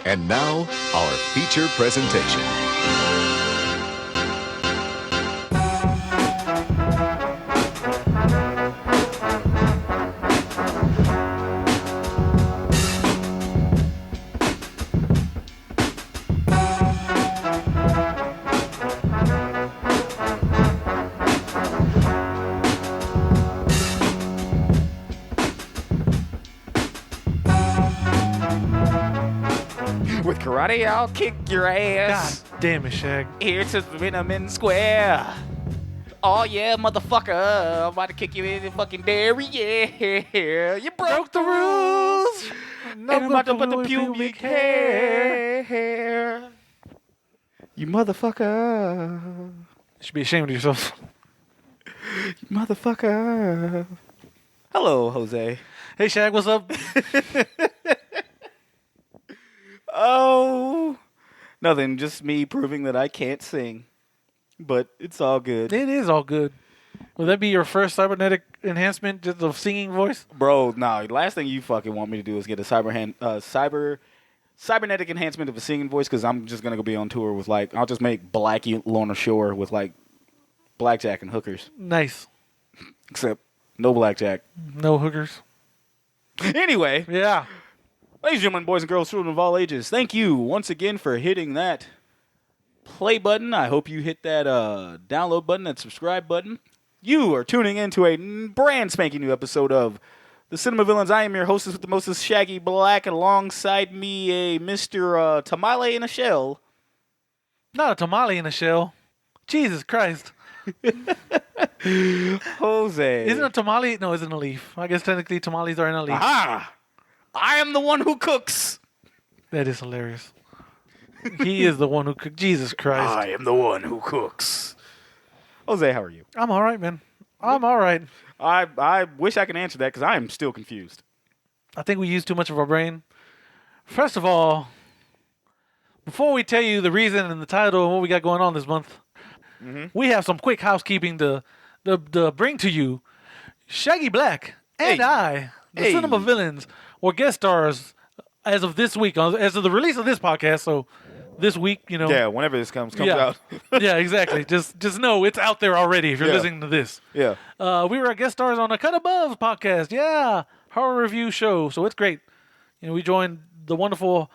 And now, our feature presentation. With karate, I'll kick your ass. God damn it, Shag. Here to Venom Square. Oh yeah, motherfucker. I'm about to kick you in the fucking dairy. Yeah. You broke the rules. And I'm about to put the pubic hair. You motherfucker. You should be ashamed of yourself. You motherfucker. Hello, Jose. Hey, Shag, what's up? Oh, nothing. Just me proving that I can't sing. But it's all good. It is all good. Will that be your first cybernetic enhancement, just of singing voice? Bro, no. Last thing you fucking want me to do is get a cybernetic enhancement of a singing voice, because I'm just going to go be on tour with, like, I'll just make Blackie Lorna Shore with, like, blackjack and hookers. Nice. Except no blackjack. No hookers. Anyway. Yeah. Ladies and gentlemen, boys and girls, children of all ages, thank you once again for hitting that play button. I hope you hit that download button, that subscribe button. You are tuning into a brand spanking new episode of The Cinema Villains. I am your hostess with the mostest, Shaggy Black, and alongside me a Mr. Tamale in a shell. Not a tamale in a shell. Jesus Christ. Jose. Isn't a tamale? No, isn't a leaf. I guess technically tamales are in a leaf. Aha! I am the one who cooks. That is hilarious. He is the one who cooked. Jesus Christ. I am the one who cooks. Jose, how are you? I'm all right, man. I'm all right. I wish I could answer that because I am still confused. I think we used too much of our brain. First of all, before we tell you the reason and the title and what we got going on this month, we have some quick housekeeping to bring to you. Shaggy Black and Hey. I, the Hey. Cinema Villains, were guest stars as of this week, as of the release of this podcast. So this week, you know. Yeah, whenever this comes yeah. out. Yeah, exactly. Just know it's out there already if you're Yeah. listening to this. Yeah. We were guest stars on a Cut Above podcast. Yeah, horror review show. So it's great. You know, we joined the wonderful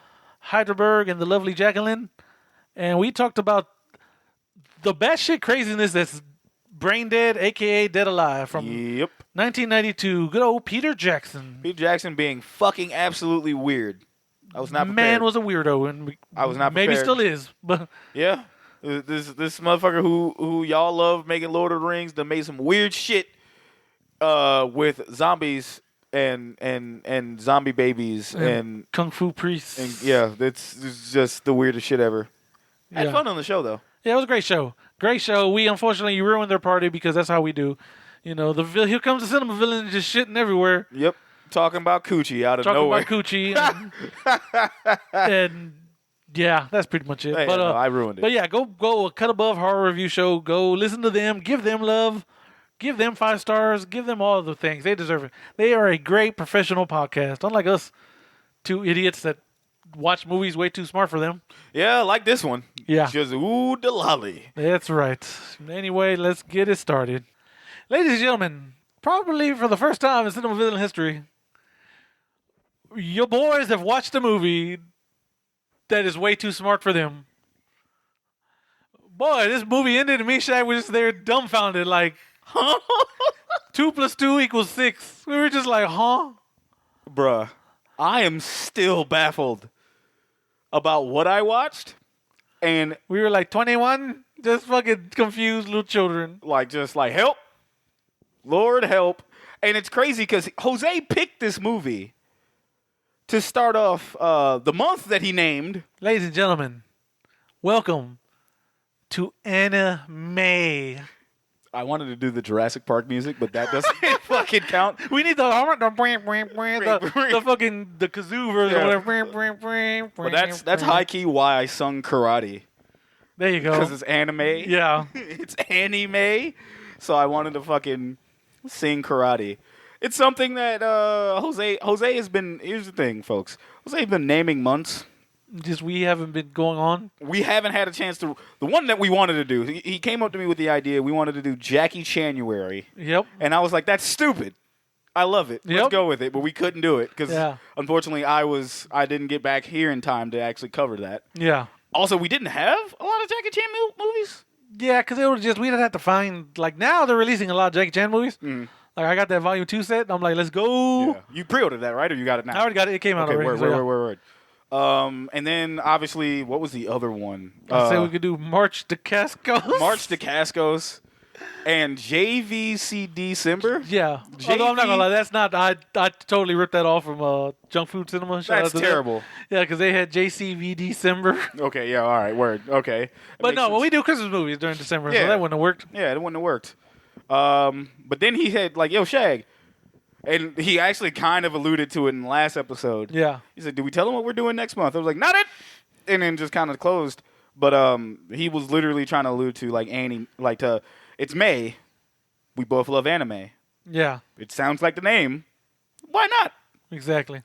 Hyderberg and the lovely Jacqueline, and we talked about the batshit craziness that's Brain Dead, aka Dead Alive, from Yep. 1992. Good old Peter Jackson. Peter Jackson being fucking absolutely weird. I was not prepared. Man was a weirdo, and I was not maybe prepared. still is. But Yeah. This motherfucker who y'all love making Lord of the Rings done made some weird shit with zombies and zombie babies and Kung Fu priests. yeah, it's just the weirdest shit ever. Had Yeah. fun on the show though. Yeah, it was a great show. Great show. We unfortunately ruined their party because that's how we do. You know, here comes the Cinema Villain just shitting everywhere. Yep. Talking about coochie out of Talking nowhere. about coochie. And yeah, that's pretty much it. Hey, But no, I ruined it. But yeah, go Cut Above Horror Review Show. Go listen to them. Give them love. Give them 5 stars. Give them all the things. They deserve it. They are a great professional podcast. Unlike us, 2 idiots that watch movies way too smart for them. Yeah, like this one. Yeah. Just ooh the lolly. That's right. Anyway, let's get it started. Ladies and gentlemen, probably for the first time in Cinema Villain history, your boys have watched a movie that is way too smart for them. Boy, this movie ended and me and Shaq were just there dumbfounded, like, 2 + 2 = 6. We were just like, huh? Bruh, I am still baffled about what I watched, and We were like 21, just fucking confused little children. just like help, Lord help. And it's crazy because Jose picked this movie to start off the month that he named. Ladies and gentlemen, welcome to Anime. I wanted to do the Jurassic Park music, but that doesn't fucking count. We need the fucking the kazoo version. Yeah. Or whatever. But that's high key why I sung karate, There you go. because it's anime. Yeah. It's anime. So I wanted to fucking sing karate. It's something that Jose has been. Here's the thing, folks. Jose has been naming months Just we haven't been going on. We haven't had a chance to. The one that we wanted to do, he came up to me with the idea. We wanted to do Jackie January, Yep. and I was like, "That's stupid. I love it. Yep. Let's go with it." But we couldn't do it because Yeah. unfortunately I didn't get back here in time to actually cover that. Yeah. Also, we didn't have a lot of Jackie Chan movies. Yeah, because it was just we'd have to find like now they're releasing a lot of Jackie Chan movies. Like I got that Volume 2 set. I'm like, let's go. Yeah. You pre-ordered that, right? Or you got it now? I already got it. It came out Okay, already. word. And then obviously, what was the other one? I said we could do March to Cascos. March to Cascos and JVC December. Yeah. Although I'm not gonna lie, that's not. I totally ripped that off from Junk Food Cinema. Shout out That's to them. terrible. Yeah, because they had JCV December. Okay, yeah, all right, word. Okay. That But makes no, sense. well, we do Christmas movies during December, Yeah. so that wouldn't have worked. Yeah, it wouldn't have worked. But then he had like, "Yo, Shag," and he actually kind of alluded to it in the last episode. Yeah. He said, "Do we tell him what we're doing next month?" I was like, "Not it," and then just kind of closed. But he was literally trying to allude to like Annie, like to it's May. We both love anime. Yeah. It sounds like the name. Why not? Exactly.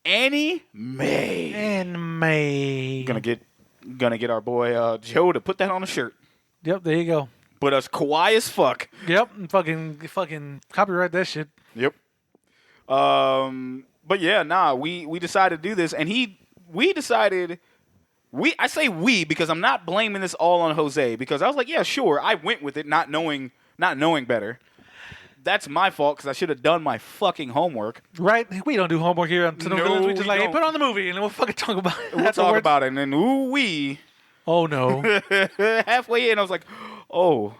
Annie May. Anime. Gonna get our boy Joe to put that on a shirt. Yep. There you go. But us kawaii as fuck. Yep. And fucking copyright that shit. Yep. But yeah, we decided to do this, and we decided. I say we because I'm not blaming this all on Jose because I was like, yeah, sure, I went with it, not knowing better. That's my fault because I should have done my fucking homowork. Right? We don't do homework here on Cinema No, Villains. We just we like, hey, don't. put on the movie and then we'll fucking talk about it. We'll talk about it, and then we Oh no. halfway in, I was like, oh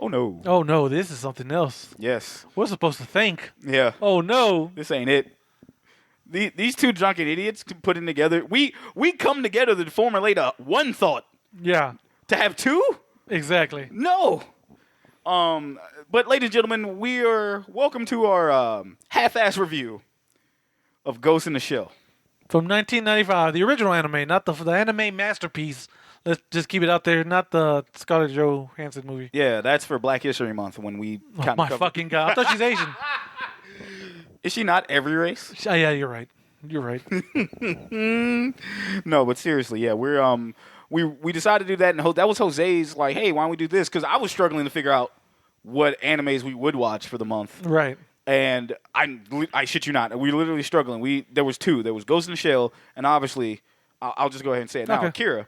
no, Oh no, this is something else. yes, We're supposed to think. yeah, Oh no. this ain't it. These two drunken idiots putting together. We come together to formulate one thought. Yeah. To have two? Exactly. No. But ladies and gentlemen, we are welcome to our half-ass review of Ghost in the Shell. From 1995, the original anime, not the anime masterpiece. Let's just keep it out there, not the Scarlett Johansson movie. Yeah, that's for Black History Month when we Oh kind my of fucking god! I thought she's Asian. Is she not every race? Oh, yeah, you're right. You're right. No, but seriously, yeah, we decided to do that, and that was Jose's like, hey, why don't we do this? Because I was struggling to figure out what animes we would watch for the month. Right. And I shit you not, we were literally struggling. There was two. There was Ghost in the Shell, and obviously, I'll just go ahead and say it now, Okay. Akira.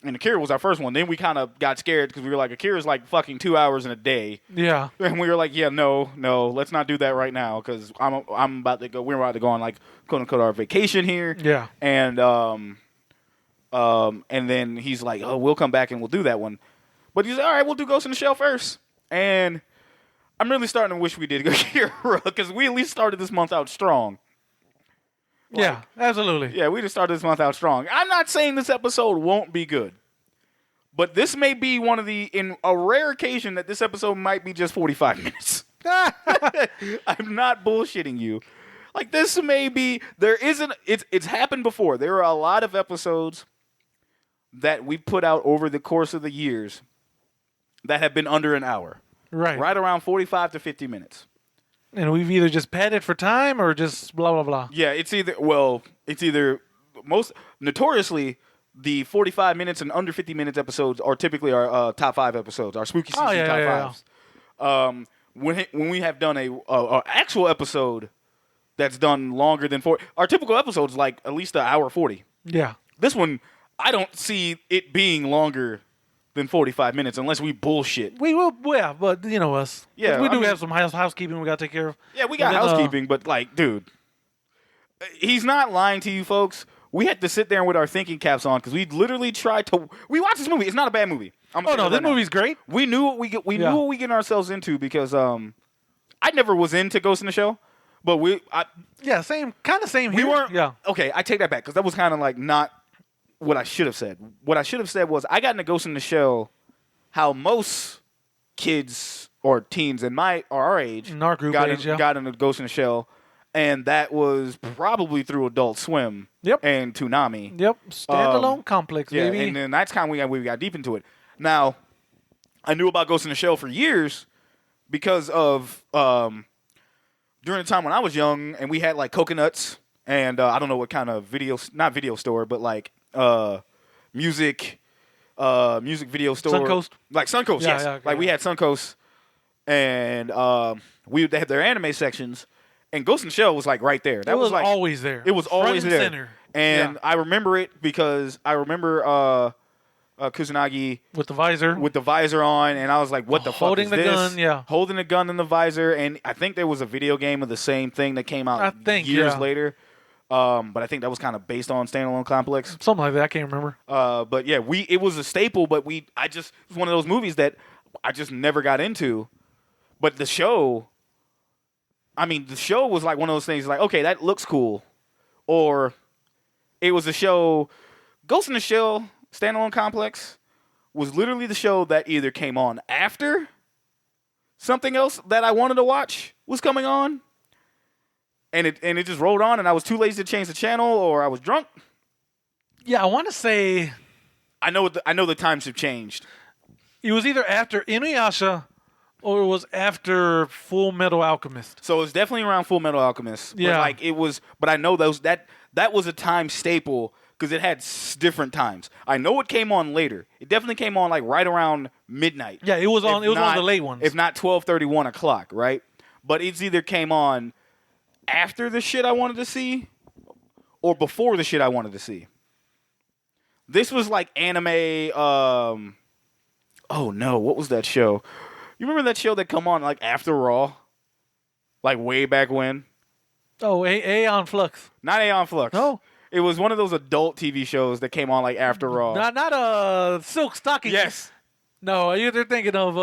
And Akira was our first one. Then we kind of got scared because we were like, Akira's like fucking 2 hours in a day. Yeah. And we were like, yeah, no, let's not do that right now because I'm about to go. We're about to go on like quote unquote our vacation here. Yeah. And then he's like, oh, we'll come back and we'll do that one. But he's like, all right, we'll do Ghost in the Shell first. And I'm really starting to wish we did Akira because we at least started this month out strong. Yeah. Absolutely. Yeah, we just started this month out strong. I'm not saying this episode won't be good. But this may be in a rare occasion that this episode might be just 45 minutes. I'm not bullshitting you. Like this may be, it's happened before. There are a lot of episodes that we put out over the course of the years that have been under an hour. Right. Right around 45 to 50 minutes. And we've either just padded for time or just blah blah blah. Yeah, it's either most notoriously the 45 minutes and under 50 minutes episodes are typically our top 5 episodes, our spooky season top 5s. When we have done a actual episode that's done longer than 4, our typical episode's like at least an hour 40. Yeah. This one, I don't see it being longer than 45 minutes unless we bullshit. We will, yeah, but you know us. Yeah, we I do mean- have some housekeeping we got to take care of. Yeah, we got And then, housekeeping, but like, dude, he's not lying to you folks. We had to sit there with our thinking caps on because we literally tried to. We watched this movie. It's not a bad movie. Oh no, this movie's great. We knew what we Yeah. knew what we getting ourselves into because I never was into Ghost in the Shell, but Yeah, same we here. weren't. Yeah. Okay, I take that back because that was kind of like not what I should have said. What I should have said was I got into Ghost in the Shell how most kids or teens in our age In our group got age, yeah. got into Ghost in the Shell, and that was probably through Adult Swim. Yep. And Toonami. Yep. Standalone complex, Yeah, baby. and then that's kind of we got deep into it. Now, I knew about Ghost in the Shell for years because of during the time when I was young and we had like coconuts and I don't know what kind of not video store, but like music video store. Suncoast? Like Suncoast, Yeah, yes. yeah, okay, Like we yeah. had Suncoast, and they had their anime sections, and Ghost in the Shell was like right there. That It was like always there. It was Front always and there. center. And Yeah. I remember it because I remember Kusanagi With the visor. with the visor on, and I was like, "What the fuck Holding is the this?" gun, yeah. Holding the gun in the visor, and I think there was a video game of the same thing that came out I think, years yeah. later. But I think that was kind of based on Standalone Complex. Something like that. I can't remember. But yeah, it was a staple, but it was one of those movies that I just never got into. But the show was like one of those things like, okay, that looks cool. Or it was a show, Ghost in the Shell, Standalone Complex, was literally the show that either came on after something else that I wanted to watch was coming on. And it just rolled on, and I was too lazy to change the channel, or I was drunk. Yeah, I want to say I know the times have changed. it was either after Inuyasha or it was after Full Metal Alchemist. So it was definitely around Full Metal Alchemist. Yeah. But like it was, but I know that was a time staple because it had different times. I know it came on later. It definitely came on like right around midnight. Yeah, it was on. If It was one of not- the late ones. If not 12:30, 1 o'clock, right? But it's either came on after the shit I wanted to see or before the shit I wanted to see. This was like anime. Oh no, what was that show? You remember that show that come on like after Raw, like way back when? Oh, Aeon Flux. Not Aeon Flux. No. It was one of those adult TV shows that came on like after Raw. Not Silk Stockings. Yes. No, you're thinking of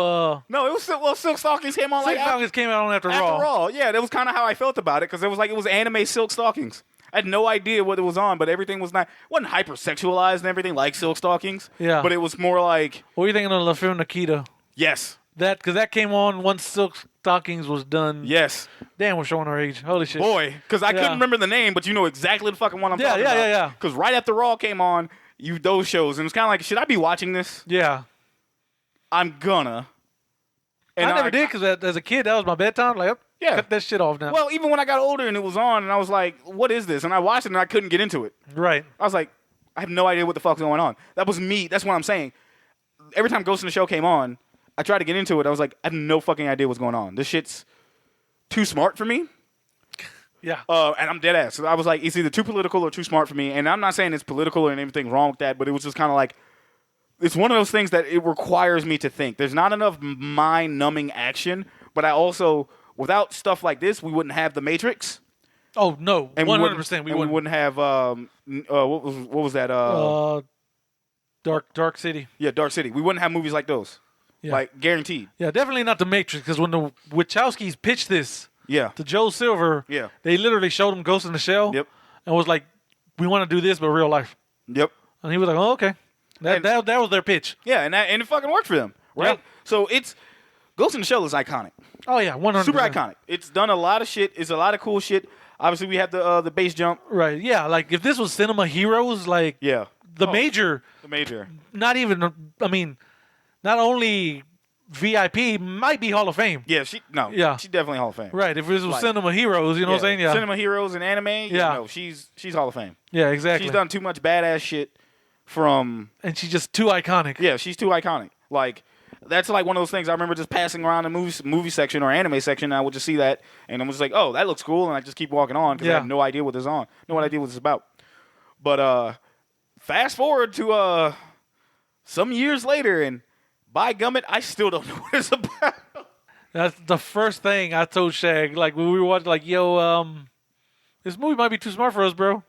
No, it was Silk Stockings came on Silk like Stockings came out on after after Raw. Raw. Yeah, that was kind of how I felt about it because it was anime Silk Stockings. I had no idea what it was on, but everything was wasn't hypersexualized and everything like Silk Stockings. Yeah. But it was more like What are you thinking of La Femme Nikita? yes, Because that came on once Silk Stockings was done. yes, Damn, we're showing our age. Holy shit. boy. Because I Yeah. couldn't remember the name, but you know exactly the fucking one I'm Yeah, talking yeah, about. yeah. Because right after Raw came on, those shows, and it's kind of like, should I be watching this? Yeah. I'm gonna. And I never did because as a kid, that was my bedtime. Like, Yeah. cut that shit off now. Well, even when I got older and it was on, and I was like, what is this? And I watched it and I couldn't get into it. Right. I was like, I have no idea what the fuck's going on. That was me. That's what I'm saying. Every time Ghost in the Shell came on, I tried to get into it. I was like, I have no fucking idea what's going on. This shit's too smart for me. Yeah. And I'm dead ass. So I was like, it's either too political or too smart for me. And I'm not saying it's political or anything wrong with that, but it was just kind of like, it's one of those things that it requires me to think. There's not enough mind-numbing action, but I also, without stuff like this, we wouldn't have The Matrix. Oh no, And 100%. we wouldn't have what was that? Dark City. Yeah, Dark City. We wouldn't have movies like those. Yeah. Like guaranteed. Yeah, definitely not The Matrix. Because when the Wachowskis pitched this Yeah. to Joe Silver, Yeah. they literally showed him Ghost in the Shell. Yep. And was like, "We want to do this, but real life." Yep. And he was like, "Oh, okay." That was their pitch. Yeah, and it fucking worked for them, right? Yeah. So it's Ghost in the Shell is iconic, Oh yeah, 100%. super iconic. It's done a lot of shit. It's a lot of cool shit. Obviously, we have the base jump. Right. Yeah. Like if this was Cinema Heroes, like Yeah, the major, the major. not even. I mean, not only VIP might be Hall of Fame. Yeah, Yeah. she's definitely Hall of Fame. Right. If this was Like- Cinema Heroes, you know what I'm saying? Yeah. Cinema Heroes and anime. Yeah. Yeah, she's Hall of Fame. Yeah. Exactly. She's done too much badass shit. From and she's just too iconic. yeah, she's too iconic. Like that's like one of those things I remember just passing around the movie section or anime section. And I would just see that, and I'm just like, oh, that looks cool, and I just keep walking on because I Yeah. have no idea what this is on, no idea what it's about. But fast forward to some years later, and by gummit, I still don't know what it's about. That's the first thing I told Shag. Like when we were watching, like, yo, this movie might be too smart for us, bro.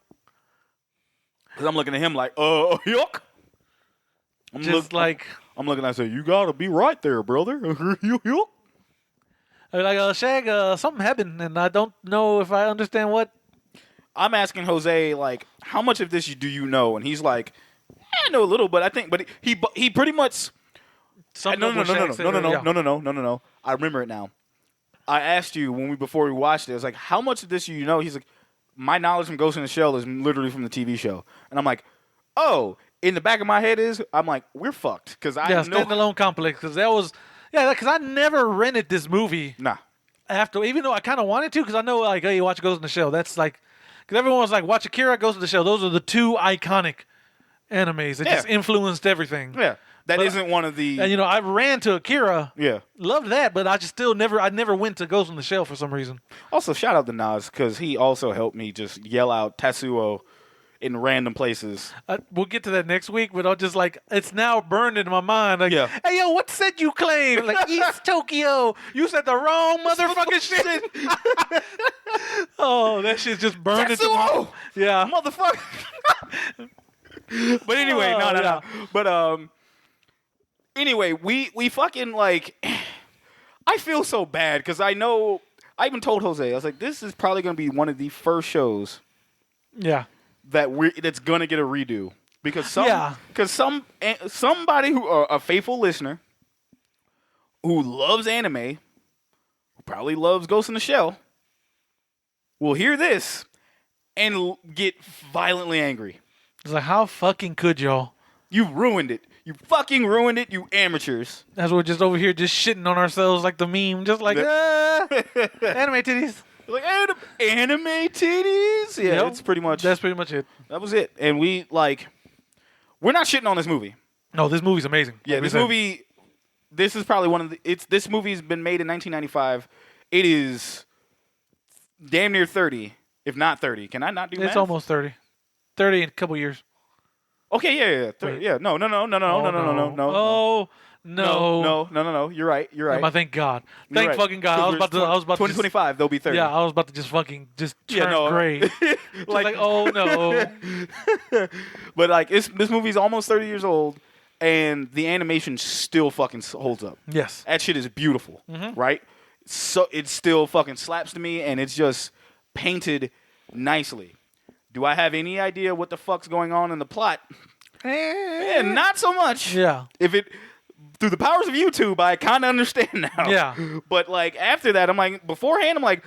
Because I'm looking at him like, yuck. I'm I'm looking. I say, you gotta be right there, brother. Yuck. like, Shag, something happened, and I don't know if I understand what. I'm asking Jose, like, how much of this do you know? And he's like, I know a little, but I think, but he pretty much. Something No. Yeah. I remember it now. I asked you before we watched it. I was like, how much of this do you know? He's like, my knowledge from Ghost in the Shell is literally from the TV show. And I'm like, oh, in the back of my head I'm like, we're fucked because I Yeah, know. Standalone Complex, because that was, because I never rented this movie Nah. after, even though I kind of wanted to, because I know, like, hey, you watch Ghost in the Shell. That's like, Because everyone was like, watch Akira, Ghost in the Shell. Those are the two iconic animes that just influenced everything. Yeah. That isn't one of the... And, I ran to Akira. Yeah. Loved that, but I just still I never went to Ghost in the Shell for some reason. Also, shout out to Nas, because he also helped me just yell out Tatsuo in random places. We'll get to that next week, but I'll just it's now burned into my mind. Like, Yeah. hey, yo, what set you claim? Like, East Tokyo. You said the wrong motherfucking shit. Oh, that shit's just burned into my... Tatsuo! Yeah. Motherfucker! But anyway, no. But, anyway, we fucking, like... I feel so bad, because I know... I even told Jose, I was like, this is probably going to be one of the first shows... Yeah. That's gonna get a redo because somebody who a faithful listener who loves anime, who probably loves Ghost in the Shell, will hear this and get violently angry. It's like, how fucking could y'all? You ruined it. You fucking ruined it, you amateurs. As we're just over here just shitting on ourselves like the meme, just like anime titties. Like anime titties. Yeah, Yep. it's pretty much. That's pretty much it. That was it. And we're not shitting on this movie. No, this movie's amazing. Yeah, this movie. This is probably one of the. This movie's been made in 1995. It is damn near 30, if not 30. Can I not do math? It's almost 30. 30 in a couple years. Okay, yeah. 30, yeah. No. Oh, no. You're right. Thank God. You're Thank right. fucking God. I was about to 2025. They'll be 30. Yeah, I was about to just turn gray. like, oh no. But like, this movie's almost 30 years old, and the animation still fucking holds up. Yes. That shit is beautiful, right? So it still fucking slaps to me, and it's just painted nicely. Do I have any idea what the fuck's going on in the plot? Yeah, not so much. Yeah. Through the powers of YouTube, I kind of understand now. Yeah. But like after that, I'm like, beforehand, I'm like,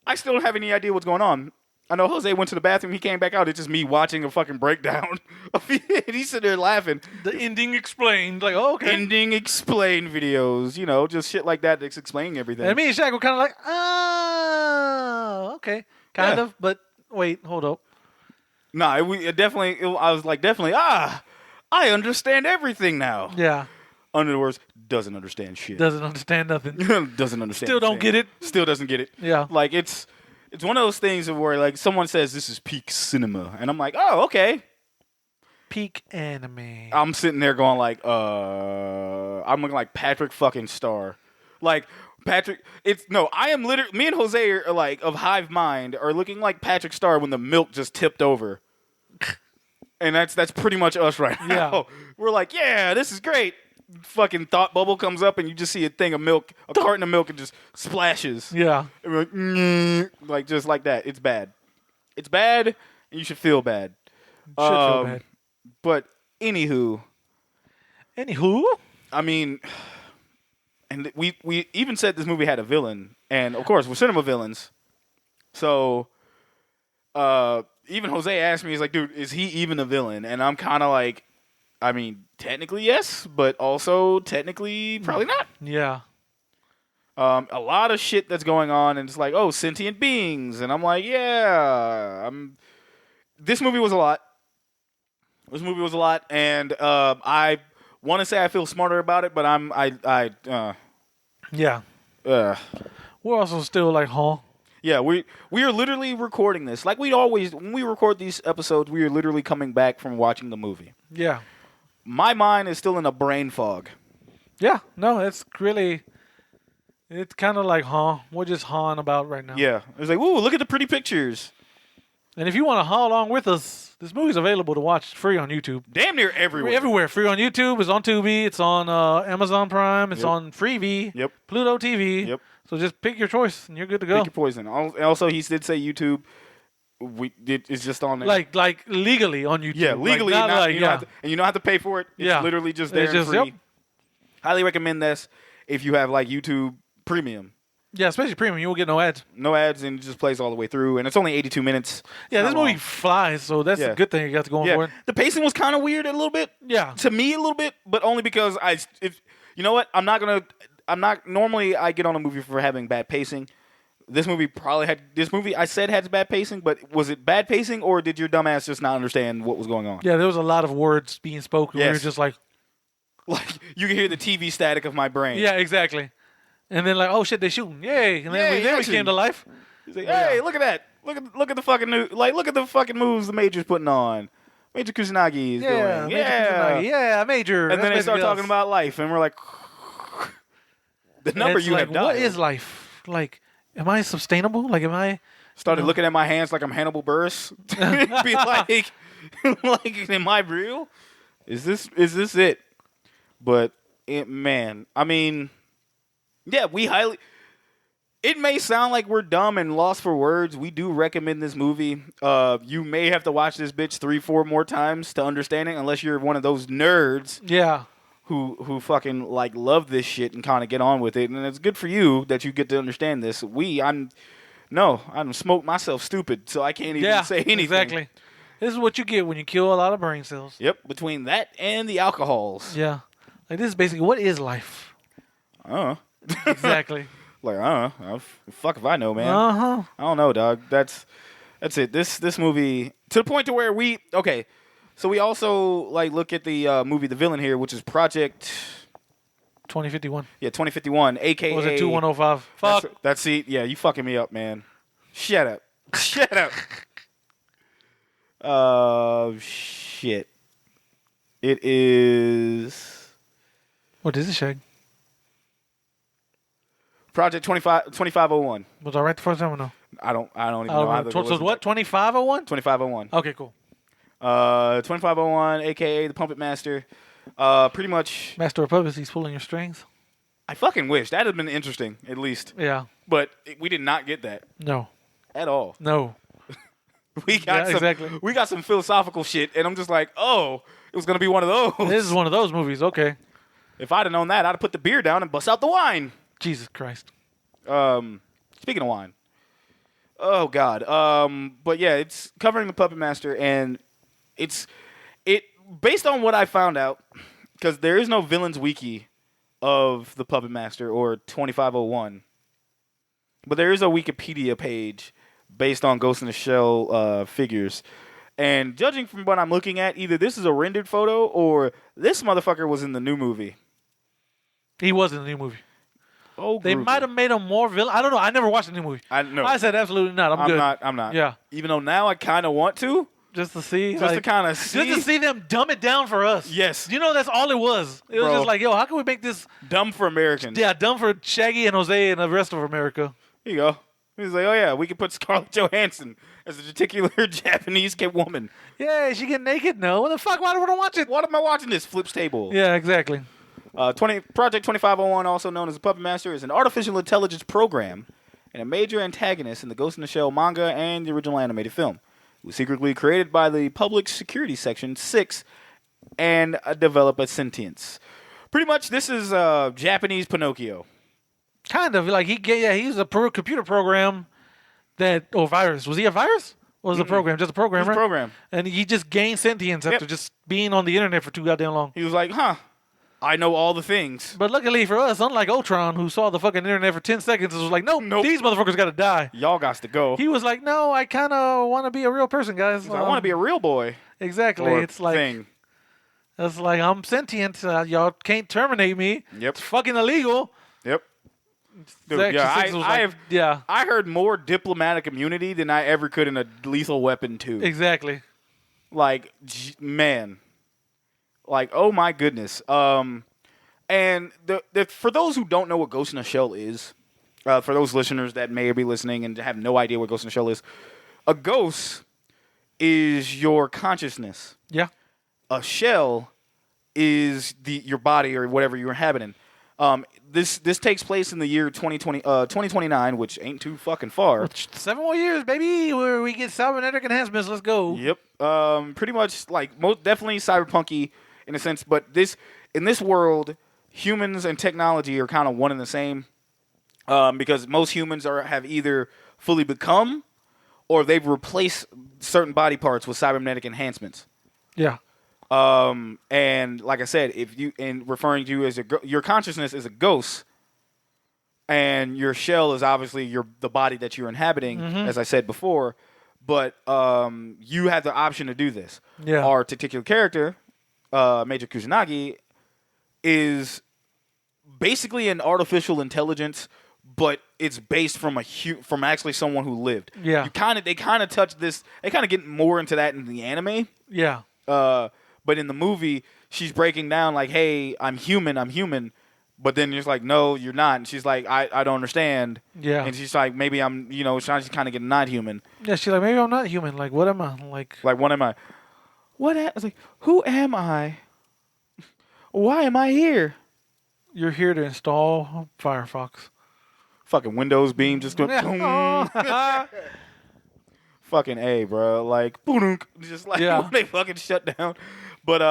I still don't have any idea what's going on. I know Jose went to the bathroom. He came back out. It's just me watching a fucking breakdown. And he's sitting there laughing. The ending explained. Like, oh, okay. Ending explain videos. Just shit like that that's explaining everything. And me and Shaq were kind of like, oh, okay. Kind of. But wait, hold up. Nah, I was like, definitely, I understand everything now. Yeah. Under the words, doesn't understand shit. Doesn't understand nothing. Doesn't understand. Still don't get it. Still doesn't get it. Yeah. Like, it's one of those things where, like, someone says this is peak cinema. And I'm like, oh, okay. Peak anime. I'm sitting there going like, I'm looking like Patrick fucking Star. Like, Patrick, I am literally, me and Jose are like, of Hive Mind, are looking like Patrick Star when the milk just tipped over. And that's pretty much us right now. Yeah. We're like, yeah, this is great. Fucking thought bubble comes up and you just see a thing of milk, a carton of milk, and just splashes. Yeah. And we're like, like just like that. It's bad. It's bad, and you should feel bad. Should feel bad. But anywho, I mean, and we even said this movie had a villain, and of course we're cinema villains. So, even Jose asked me, he's like, dude, is he even a villain? And I'm kind of like, I mean, technically yes, but also technically probably not. Yeah. A lot of shit that's going on, and it's like, oh, sentient beings, and I'm like, yeah, this movie was a lot. And I want to say I feel smarter about it, but Yeah. We're also still like, huh? Yeah, we are literally recording this. Like when we record these episodes, we are literally coming back from watching the movie. Yeah. My mind is still in a brain fog. Yeah. No, it's kind of like, huh? We're just hawing about right now. Yeah. It's like, ooh, look at the pretty pictures. And if you want to haul along with us, this movie's available to watch free on YouTube. Damn near everywhere. Everywhere. Free on YouTube. It's on Tubi. It's on Amazon Prime. It's on Freevee. Yep. Pluto TV. Yep. So just pick your choice, and you're good to go. Pick your poison. Also, he did say YouTube. It's just on there. Like legally on YouTube. Yeah, legally. and you don't have to pay for it. It's literally just there and free. Yep. Highly recommend this if you have like YouTube Premium. Yeah, especially Premium. You won't get no ads. No ads, and it just plays all the way through. And it's only 82 minutes. Yeah, this movie flies, so that's a good thing you got to go for it. The pacing was kind of weird a little bit. Yeah. To me, a little bit, but only because you know what? Normally I get on a movie for having bad pacing. This movie I said had bad pacing, but was it bad pacing or did your dumbass just not understand what was going on? Yeah, there was a lot of words being spoken. Yes. We were just like, You can hear the TV static of my brain. yeah, exactly. And then like, oh shit, they shooting, yay! And then Yay, we action. came to life. He's like, hey, look at that. Look at the fucking look at the fucking moves the Major's putting on. Major Kusanagi is Yeah, doing. Major Kusanagi. Yeah, Major. And then they That's start basically talking us. about life, and we're like, the And number it's you like, have dialed. what is life? Like, am I sustainable? Like, am I? Started looking at my hands like I'm Hannibal Buress. Be like, am I real? Is this it? But man, I mean, yeah, it may sound like we're dumb and lost for words. We do recommend this movie. You may have to watch this bitch 3-4 more times to understand it, unless you're one of those nerds Yeah. who fucking like love this shit and kind of get on with it. And it's good for you that you get to understand this. I'm smoked myself stupid, so I can't even say anything. Exactly. This is what you get when you kill a lot of brain cells. Yep, between that and the alcohols. Yeah. Like, this is basically, what is life? Exactly. Like, I don't know. Fuck if I know, man. Uh-huh. I don't know, dog. That's it. This movie, to the point to where so we also like look at the movie The Villain here, which is Project 2051. 2051, aka Or was it 2105? Fuck. That's it. Yeah, you fucking me up, man. Shut up. Shut up. Shit. It is What is it, Shag? Project 2501. Was I right the first time or no? I don't even know how to So what, 2501? 2501. Okay, cool. 2501, aka the Puppet Master. Pretty much. Master of Puppets, he's pulling your strings. I fucking wish that'd have been interesting, at least. Yeah. But we did not get that No. at all. No. We got exactly. We got some philosophical shit, and I'm just like, oh, it was gonna be one of those. This is one of those movies. Okay. If I'd have known that, I'd have put the beer down and bust out the wine. Jesus Christ. Speaking of wine. Oh God. But yeah, it's covering the Puppet Master, and it based on what I found out, because there is no villains wiki of the Puppet Master or 2501, but there is a Wikipedia page based on Ghost in the Shell figures. And judging from what I'm looking at, either this is a rendered photo or this motherfucker was in the new movie. He was in the new movie. Oh, They groovy. might have made him more villain. I don't know. I never watched the new movie. I said absolutely not. I'm good. I'm not. Yeah. Even though now I kind of want to. Just to see. Just to kind of see. Just to see them dumb it down for us. Yes. You know, that's all it was. It was Bro. just like, yo, how can we make this Dumb for Americans. dumb for Shaggy and Jose and the rest of America? Here you go. He's like, oh yeah, we can put Scarlett Johansson as a particular Japanese woman. Yeah, she get naked? No. What the fuck? Why would I watch it? What am I watching this? Flips table. Yeah, exactly. Project 2501, also known as the Puppet Master, is an artificial intelligence program and a major antagonist in the Ghost in the Shell manga and the original animated film. It was secretly created by the Public Security Section 6 and develop a sentience. Pretty much, this is Japanese Pinocchio. Kind of. Like, he's a computer program virus. Was he a virus? Or was it a program? Just a programmer? It's a program. And he just gained sentience after just being on the internet for too goddamn long. He was like, I know all the things. But luckily for us, unlike Ultron, who saw the fucking internet for 10 seconds, was like, nope. These motherfuckers got to die. Y'all got to go. He was like, no, I kind of want to be a real person, guys. I want to be a real boy. Exactly. Or It's like, thing. it's like, I'm sentient. Y'all can't terminate me. Yep. It's fucking illegal. Yep. Dude, Section yeah, 6 was like, yeah. I heard more diplomatic immunity than I ever could in a Lethal Weapon 2. Exactly. Like, man. Like, oh my goodness. And for those who don't know what Ghost in the Shell is, for those listeners that may be listening and have no idea what Ghost in the Shell is, a ghost is your consciousness. Yeah. A shell is your body or whatever you're inhabiting. This takes place in the year 2029, which ain't too fucking far. 7 more years, baby, where we get cybernetic enhancements. Let's go. Yep. Pretty much like most definitely cyberpunky in a sense, but in this world, humans and technology are kind of one and the same. Because most humans have either fully become or they've replaced certain body parts with cybernetic enhancements. Yeah. And like I said, referring to you as your consciousness is a ghost, and your shell is obviously the body that you're inhabiting, as I said before. But you have the option to do this. Yeah. Our particular character, Major Kusanagi, is basically an artificial intelligence, but it's based from from actually someone who lived. Yeah. They kind of touch this. They kind of get more into that in the anime. Yeah. But in the movie, she's breaking down like, "Hey, I'm human." But then you're like, "No, you're not." And she's like, "I don't understand." Yeah. And she's like, "Maybe I'm, she's kind of getting not human." Yeah, she's like, maybe I'm not human. Like, what am I? Like, What am I? It's like, who am I? Why am I here? you're here to install Firefox. Fucking Windows beam just go. Yeah. Fucking A, bro. Like, boom, just like Yeah. when they fucking shut down. But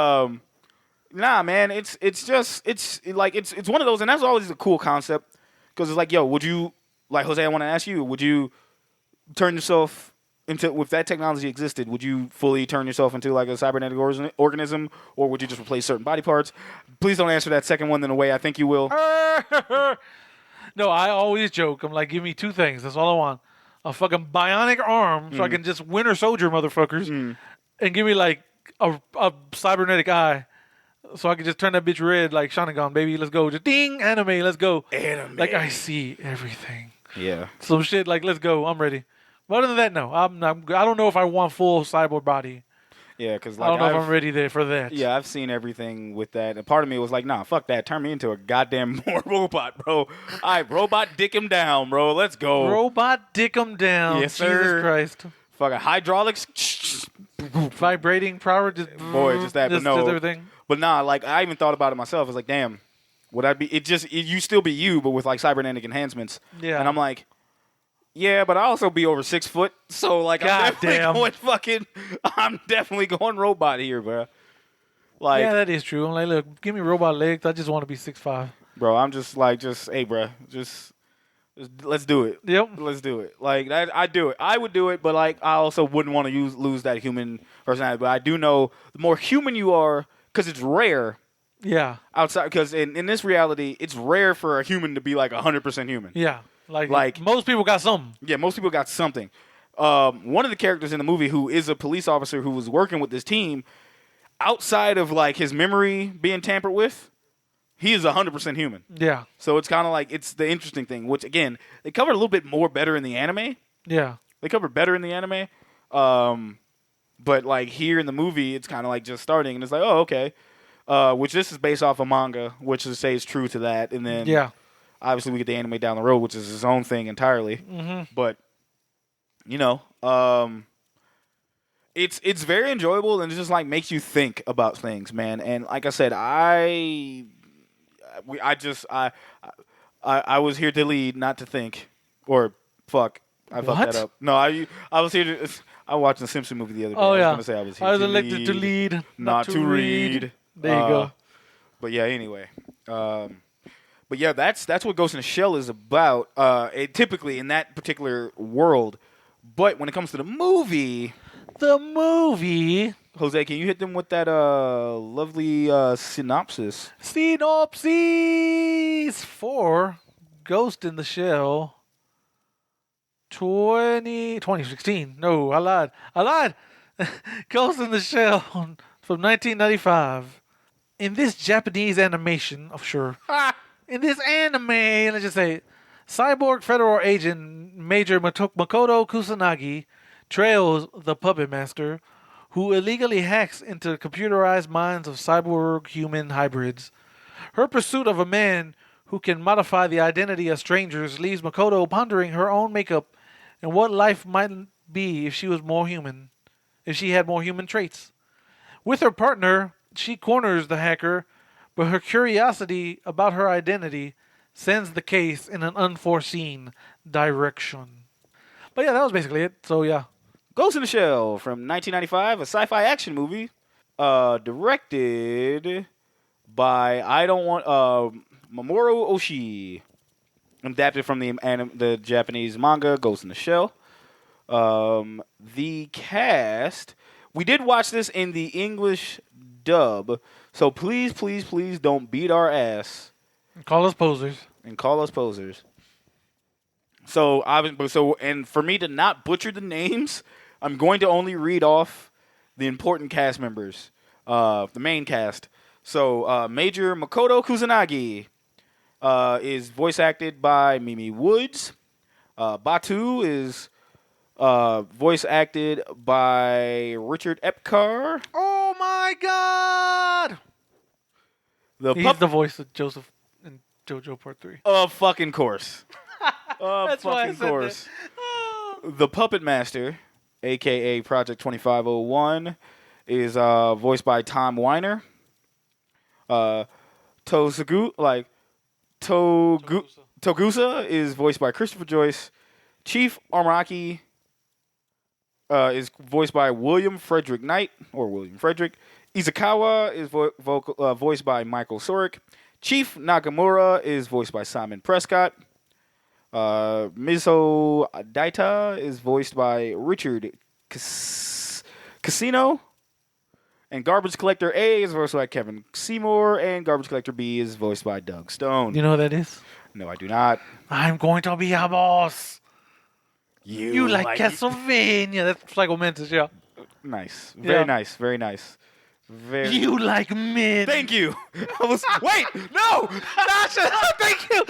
nah, man, it's one of those, and that's always a cool concept because it's like, yo, would you, like, Jose? I want to ask you, would you turn yourself into, if that technology existed, would you fully turn yourself into like a cybernetic organism, or would you just replace certain body parts? Please don't answer that second one in a way I think you will. No, I always joke. I'm like, give me two things. That's all I want. A fucking bionic arm so I can just Winter Soldier motherfuckers, and give me like a cybernetic eye so I can just turn that bitch red like Sharingan, baby. Let's go. Just ding, anime, let's go. Anime. Like, I see everything. Yeah. Some shit like, let's go. I'm ready. But other than that, no. I don't know if I want full cyborg body. Yeah, because I don't know if I'm ready there for that. Yeah, I've seen everything with that. And part of me was like, nah, fuck that. Turn me into a goddamn more robot, bro. All right, robot dick him down, bro. Let's go. Robot dick 'em down. Yes, Jesus sir. Christ. Fucking hydraulics. Vibrating power. Just, Boy, just that. But no. just everything. But nah, like, I even thought about it myself. It's like, damn, would I be, you still be you, but with like cybernetic enhancements. Yeah. And I'm like, yeah, but I also be over 6 foot. So, like, I'm definitely going robot here, bro. Like, Yeah, that is true. I'm like, look, give me robot legs. I just want to be 6'5". bro, I'm just like, hey, bro, just let's do it. Yep. Let's do it. Like, I'd do it. I would do it, but like, I also wouldn't want to lose that human personality. But I do know the more human you are, because it's rare Yeah. outside. Because in this reality, it's rare for a human to be like 100% human. Yeah. Like- most people got something. Yeah, most people got something. One of the characters in the movie who is a police officer who was working with this team, outside of like his memory being tampered with, he is 100% human. Yeah. So it's kind of like, it's the interesting thing, which again, they covered a little bit more better in the anime. Yeah. They covered better in the anime. But like here in the movie, it's kind of like just starting, and it's like, oh, okay. Which this is based off a manga, which stays true to that. And then Yeah. obviously we get the anime down the road, which is his own thing entirely. Mm-hmm. But it's very enjoyable, and it just like makes you think about things, man. And like I said, I was here to lead, not to think. Or fuck, I fucked What? that up. No, I was here to. I watched the Simpson movie the other day. Oh, I was yeah. gonna say I was here I was to elected lead, to lead, not to read. There you go. But yeah, anyway. But yeah, that's what Ghost in the Shell is about. Typically in that particular world. But when it comes to the movie, Jose, can you hit them with that lovely synopsis? Synopsis for Ghost in the Shell 2016. No, I lied. Ghost in the Shell from 1995. In this Japanese animation, in this anime, let's just say, cyborg federal agent Major Makoto Kusanagi trails the puppet master who illegally hacks into computerized minds of cyborg human hybrids. Her pursuit of a man who can modify the identity of strangers leaves Makoto pondering her own makeup and what life might be if she was more human, if she had more human traits. With her partner, she corners the hacker, but her curiosity about her identity sends the case in an unforeseen direction. But yeah, that was basically it. So yeah. Ghost in the Shell from 1995, a sci-fi action movie, directed by Mamoru Oshii, adapted from the Japanese manga Ghost in the Shell. The cast, we did watch this in the English dub, so please don't beat our ass Call us posers. and call us posers. And for me to not butcher the names, I'm going to only read off the important cast members, the main cast. So Major Makoto Kusanagi is voice acted by Mimi Woods. Batu is voice acted by Richard Epcar. Oh my God! He's the voice of Joseph in JoJo Part 3. Of fucking course. That's why I fucking said course. that. Oh. The Puppet Master, a.k.a. Project 2501, is voiced by Tom Weiner. Togusa is voiced by Christopher Joyce. Chief Armaki is voiced by William Frederick Knight, or William Frederick. Izukawa is voiced by Michael Sorek. Chief Nakamura is voiced by Simon Prescott. Mizo Daita is voiced by Richard Casino. And Garbage Collector A is voiced by Kevin Seymour. And Garbage Collector B is voiced by Doug Stone. You know who that is? No, I do not. I'm going to be a boss. You like it. Castlevania. That's Psycho Mantis, yeah. Nice. Very Yeah. nice. Very nice. Very. You like men. Thank you. Wait, no! Nasha, thank you!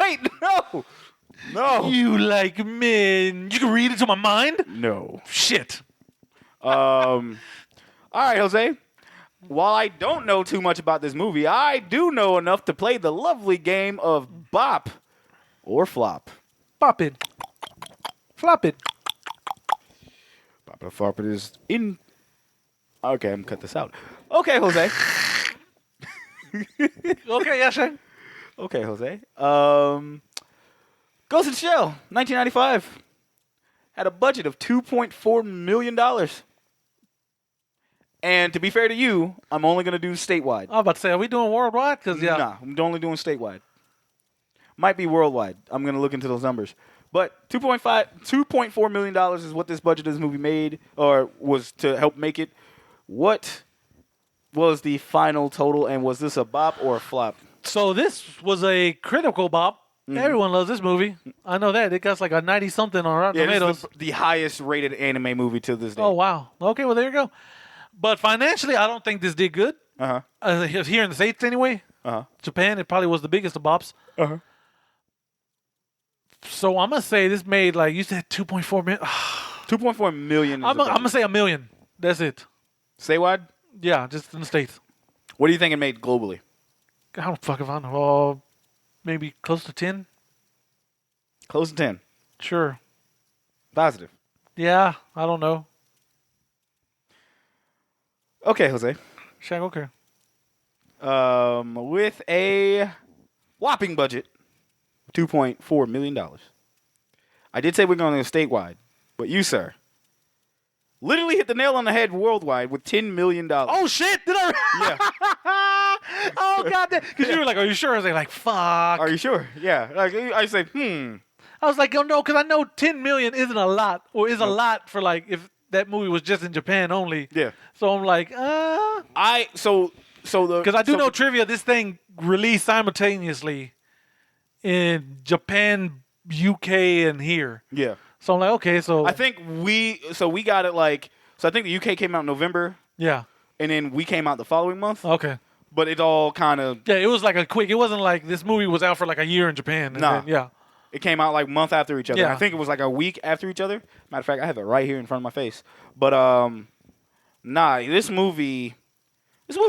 Wait, no! No. You like men. You can read into my mind? No. Shit. All right, Jose. While I don't know too much about this movie, I do know enough to play the lovely game of Bop or Flop. Pop it. Flop it. Bop or Flop it is in... Okay, I'm going to cut this out. Okay, Jose. Okay, yeah, Shane. Okay, Jose. Ghost in the Shell, 1995. Had a budget of $2.4 million. And to be fair to you, I'm only going to do statewide. I was about to say, are we doing worldwide? Because, yeah. Nah, I'm only doing statewide. Might be worldwide. I'm going to look into those numbers. But $2.4 million is what this budget of this movie made, or was to help make it. What was the final total, and was this a bop or a flop? So this was a critical bop. Everyone loves this movie. I know that. It got like a 90-something on Rotten Tomatoes. This is the highest rated anime movie to this day. Oh, wow. Okay, well, there you go. But financially, I don't think this did good. Uh-huh. Here in the States, anyway. Uh-huh. Japan, it probably was the biggest of bops. Uh-huh. So I'm going to say this made, like, you said 2.4 million. 2.4 million. I'm going to say $1 million. That's it. Statewide? Yeah, just in the States. What do you think it made globally? I don't fuck if I know. Maybe close to 10? Close to 10. Sure. Positive. Yeah, I don't know. Okay, Jose. Shaq, okay. With a whopping budget, $2.4 million. I did say we're going to go statewide, but you, sir, literally hit the nail on the head worldwide with $10 million. Oh, shit! Did I? Yeah. Oh, God damn. Because you were like, are you sure? I was like, fuck. Are you sure? Yeah. Like, I say, I was like, oh, no, because I know 10 million isn't a lot, or is a lot for, like, if that movie was just in Japan only. Yeah. So I'm like, Because I do know trivia, this thing released simultaneously in Japan, UK, and here. Yeah. So I'm like, okay, so. I think we got it like, so I think the UK came out in November, Yeah. and then we came out the following month. Okay. But it all kind of, Yeah, it was like a quick, it wasn't like this movie was out for like a year in Japan. And Nah. then, yeah. it came out like month after each other. Yeah. I think it was like a week after each other. Matter of fact, I have it right here in front of my face. But this movie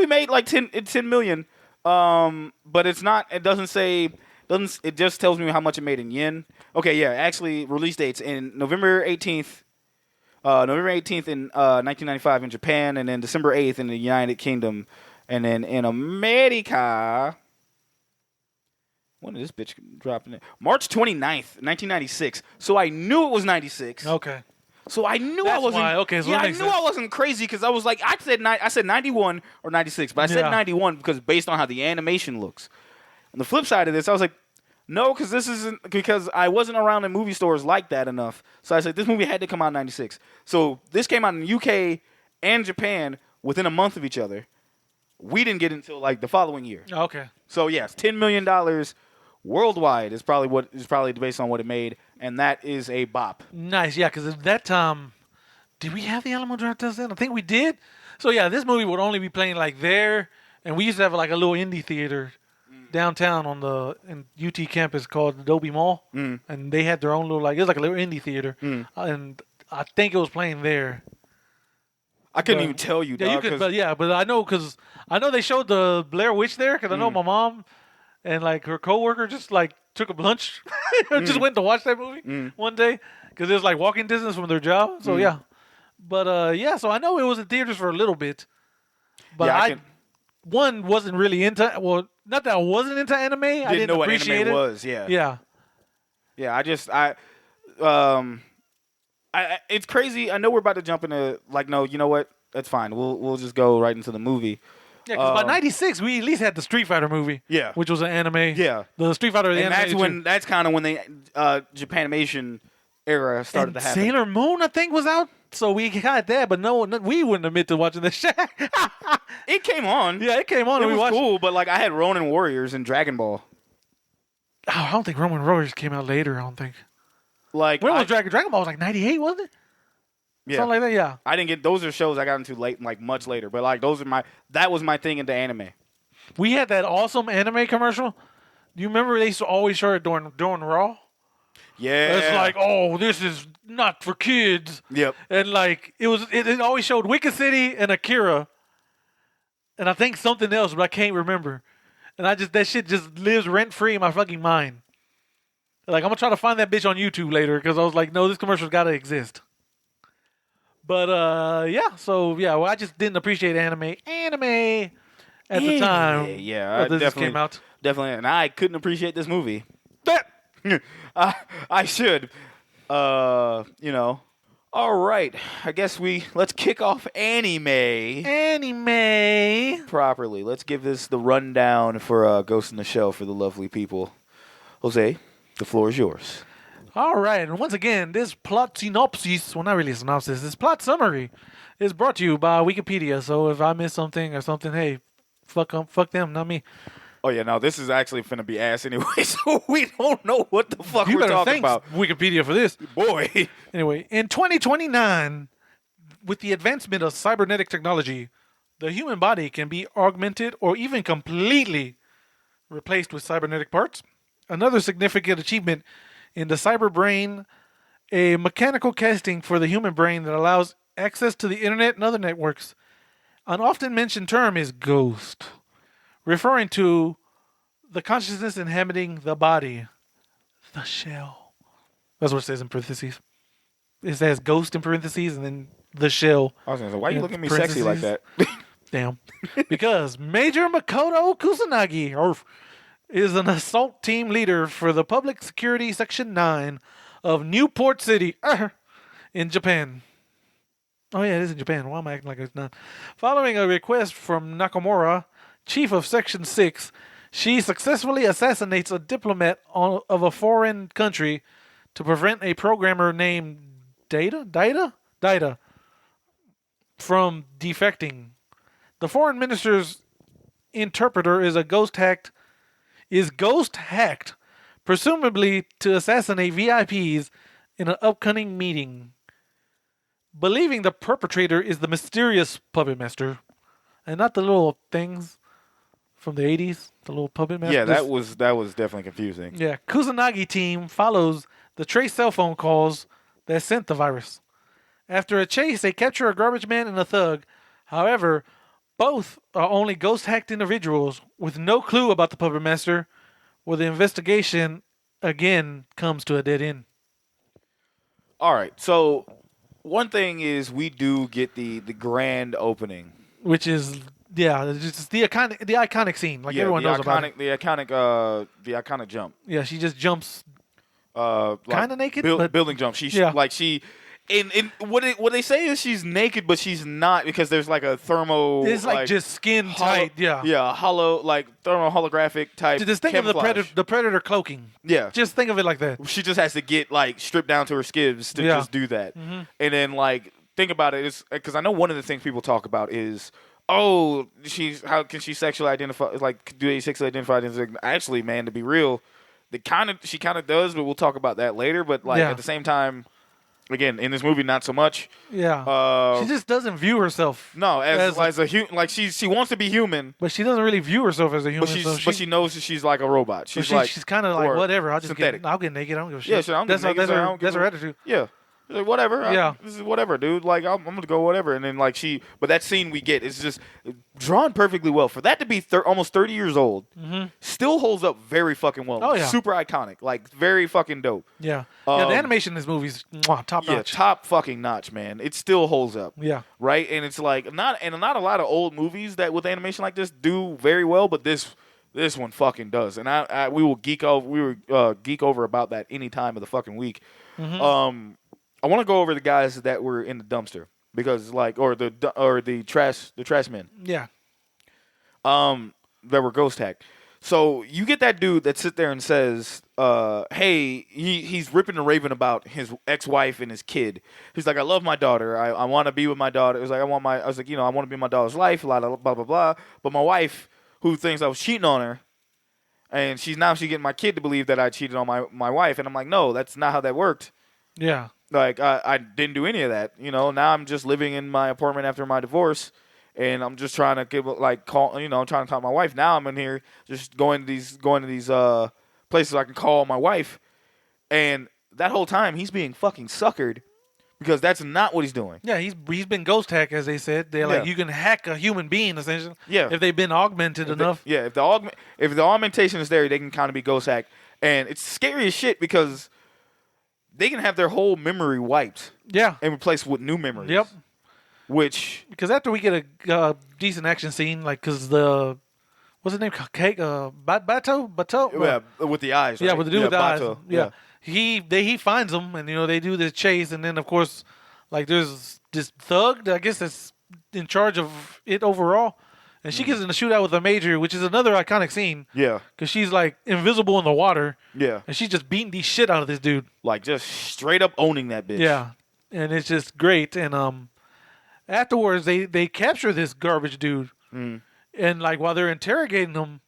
made like 10 million. But it's not. It doesn't say. It just tells me how much it made in yen. Okay, yeah. Actually, release dates in November 18th. November 18th in 1995 in Japan, and then December 8th in the United Kingdom, and then in America. When did this bitch drop in? March 29th, 1996. So I knew it was 96. Okay. So I knew I That's wasn't. why. Okay, so yeah, that I makes knew sense. I wasn't crazy because I was like, I said 91 or 96, but I said Yeah. 91 because based on how the animation looks. On the flip side of this, I was like, no, because I wasn't around in movie stores like that enough. So I said this movie had to come out in 96. So this came out in the UK and Japan within a month of each other. We didn't get it until like the following year. Okay. So yes, $10 million worldwide is probably based on what it made, and that is a bop. Nice, yeah, because at that time, did we have the Alamo Drafthouse then? I think we did. So yeah, this movie would only be playing like there, and we used to have like a little indie theater downtown on the UT campus called Adobe Mall, and they had their own little it was like a little indie theater, and I think it was playing there. I couldn't even tell you. Yeah, dog, you could, 'cause- but I know because I know they showed the Blair Witch there because I know my mom and like her coworker just like took a lunch, just went to watch that movie one day because it was like walking distance from their job. So yeah, but yeah, so I know it was in theaters for a little bit, but Yeah, one wasn't really into. Well, not that I wasn't into anime. I didn't know what appreciate anime it. was. Yeah. Yeah, It's crazy. I know we're about to jump into no, you know what? That's fine. We'll just go right into the movie. yeah. Because by '96 we at least had the Street Fighter movie. Yeah. which was an anime. Yeah. the Street Fighter. The And anime that's kind of when the Japanimation era started to happen. Sailor Moon, I think, was out. So we got that, but we wouldn't admit to watching this shit. It came on. Yeah, it came on It and we was watched. cool, but I had Ronin Warriors and Dragon Ball. Oh, I don't think Roman Warriors came out later. I don't think. When When was Dragon Ball? Was like '98, wasn't it? Yeah. Something like that. Yeah. I didn't get those are shows I got into late, much later. But that was my thing into anime. We had that awesome anime commercial. Do you remember they used to always show it during Raw? Yeah, It's like, oh, this is not for kids. Yep. And it always showed Wicked City and Akira, and I think something else, but I can't remember. And that shit just lives rent free in my fucking mind. Like I'm gonna try to find that bitch on YouTube later because I was like, no, this commercial's got to exist. But yeah, so yeah, well, I just didn't appreciate anime at the time. Yeah, that this came out. Definitely, and I couldn't appreciate this movie. I should. All right. I guess let's kick off anime properly. Let's give this the rundown for Ghost in the Shell for the lovely people. Jose, the floor is yours. All right, and once again, this plot synopsis, well, not really a synopsis, this plot summary is brought to you by Wikipedia. So if I miss something or something, hey, fuck them, not me. Oh yeah, no, this is actually finna be ass anyway, so we don't know what the fuck You we're better talking thank about. Wikipedia for this. Boy. Anyway, in 2029, with the advancement of cybernetic technology, the human body can be augmented or even completely replaced with cybernetic parts. Another significant achievement in the cyber brain, a mechanical casting for the human brain that allows access to the internet and other networks. An often mentioned term is ghost, referring to the consciousness inhabiting the body, the shell. That's what it says in parentheses. It says ghost in parentheses and then the shell. I was gonna say, why are you in looking at me sexy like that? Damn. Because Major Makoto Kusanagi is an assault team leader for the Public Security Section 9 of Newport City in Japan. Oh, yeah, it is in Japan. Why am I acting like it's not? Following a request from Nakamura, chief of Section 6, she successfully assassinates a diplomat of a foreign country to prevent a programmer named Daida from defecting. The foreign minister's interpreter is ghost hacked, presumably to assassinate VIPs in an upcoming meeting. Believing the perpetrator is the mysterious puppet master, and not the little things from the 80s, the little puppet master. Yeah, that was definitely confusing. Yeah, Kusanagi team follows the trace cell phone calls that sent the virus. After a chase, they capture a garbage man and a thug. However, both are only ghost-hacked individuals with no clue about the puppet master, where the investigation again comes to a dead end. All right, so one thing is we do get the grand opening, Which is, yeah, it's just the iconic scene. Like everyone knows about it. the iconic jump. Yeah, she just jumps. Like Kinda naked, but- building jump. Yeah. And what they say is she's naked, but she's not because there's like a thermo. It's like just skin tight. Yeah. Yeah, thermo holographic type. Just think of the predator cloaking. Yeah. Just think of it like that. She just has to get stripped down to her skivs to just do that. Mm-hmm. And then think about it, is because I know one of the things people talk about is, how can she sexually identify? Do they sexually identify? Actually, man, to be real, she kind of does, but we'll talk about that later. But like Yeah. at the same time, again, in this movie, not so much. Yeah. She just doesn't view herself. No, as like she wants to be human, But she doesn't really view herself as a human. but she knows that she's like a robot. She's kind of like or whatever. I'll synthetic. get naked. I don't give a shit. Yeah, shit, I'm that's getting naked, so I don't that's give her a- attitude. Yeah. She's like, whatever. Yeah. This is whatever, dude. Like, I'm going to go whatever. And then, like, but that scene we get is just drawn perfectly well. For that to be almost 30 years old, still holds up very fucking well. Oh, yeah. Super iconic. Like, very fucking dope. Yeah. Yeah. The animation in this movie is top Yeah, notch. top fucking notch, man. It still holds up. Yeah. Right? And it's like, not a lot of old movies that with animation like this do very well, but this one fucking does. And we will geek over about that any time of the fucking week. I want to go over the guys that were in the dumpster because, like, or the trash men. Yeah. That were ghost hacked. So you get that dude that sits there and says, "Hey, he's ripping and raving about his ex-wife and his kid. He's like, I love my daughter. I want to be with my daughter. It was like I want to be in my daughter's life. A lot of blah blah blah. But my wife, who thinks I was cheating on her, and she's getting my kid to believe that I cheated on my wife. And I'm like, no, that's not how that worked. Yeah. Like, I didn't do any of that. Now I'm just living in my apartment after my divorce, and I'm just trying to I'm trying to talk to my wife. Now I'm in here just going to these places I can call my wife, and that whole time he's being fucking suckered because that's not what he's doing. Yeah, he's been ghost hacked, as they said. They're like, you can hack a human being, essentially. Yeah. If they've been augmented enough. If the augmentation is there, they can kind of be ghost hacked, and it's scary as shit because they can have their whole memory wiped. Yeah. And replaced with new memories. Yep. Which, because after we get a decent action scene, like, because what's his name? Bato? yeah, with the eyes. Right? Yeah, with the dude with the eyes. Bato, Yeah. He finds them, and they do this chase, and then of course, like, there's this thug, I guess, that's in charge of it overall, and she gets in a shootout with a major, which is another iconic scene. Yeah, because she's like invisible in the water. Yeah, and she's just beating the shit out of this dude, like just straight up owning that bitch. Yeah, and it's just great. And afterwards, they capture this garbage dude, and like while they're interrogating him,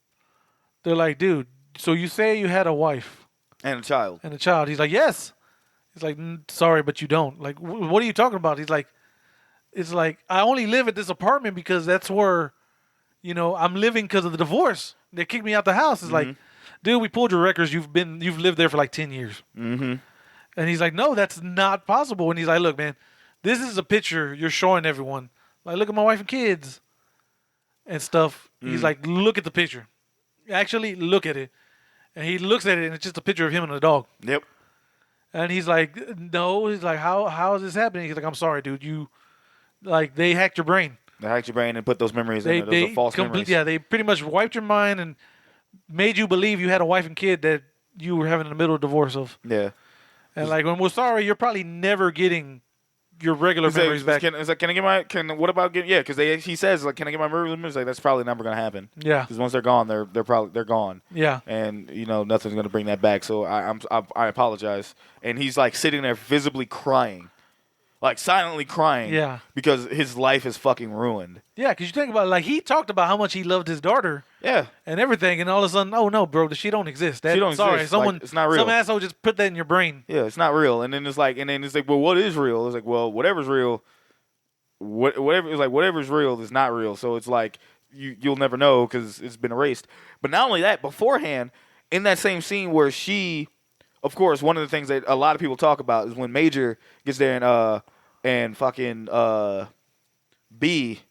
they're like, "Dude, so you say you had a wife and a child?" He's like, "Yes." He's like, "Sorry, but you don't." Like, what are you talking about? He's like, "It's like I only live at this apartment because that's where, I'm living because of the divorce. They kicked me out the house." It's like, dude, we pulled your records. You've lived there for like 10 years. Mm-hmm. And he's like, "No, that's not possible." And he's like, "Look, man, this is a picture you're showing everyone. Like, look at my wife and kids and stuff." He's like, "Look at the picture. Actually, look at it." And he looks at it, and it's just a picture of him and a dog. Yep. And he's like, "No." He's like, "How is this happening?" He's like, "I'm sorry, dude. They hacked your brain. They hacked your brain and put those memories in there. Those are false memories. Yeah, they pretty much wiped your mind and made you believe you had a wife and kid that you were having in the middle of divorce of." Yeah. And like, when we're sorry, you're probably never getting your regular memories back. Can I get my? What about getting? Yeah, because he says like, "Can I get my memories?" Like, that's probably never gonna happen. Yeah. Because once they're gone, they're gone. Yeah. And nothing's gonna bring that back. So I apologize. And he's like sitting there visibly crying, like silently crying. Yeah. Because his life is fucking ruined. Yeah, because you think about it, like, he talked about how much he loved his daughter. Yeah. And everything, and all of a sudden, oh no, bro, she don't exist. She don't sorry, exist. someone, Like, it's not real. Some asshole just put that in your brain. Yeah, it's not real. And then it's like, well, what is real? It's like, well, whatever's real. Whatever's real is not real. So it's like you'll never know because it's been erased. But not only that, beforehand, in that same scene where she, of course, one of the things that a lot of people talk about is when Major gets there and fucking B.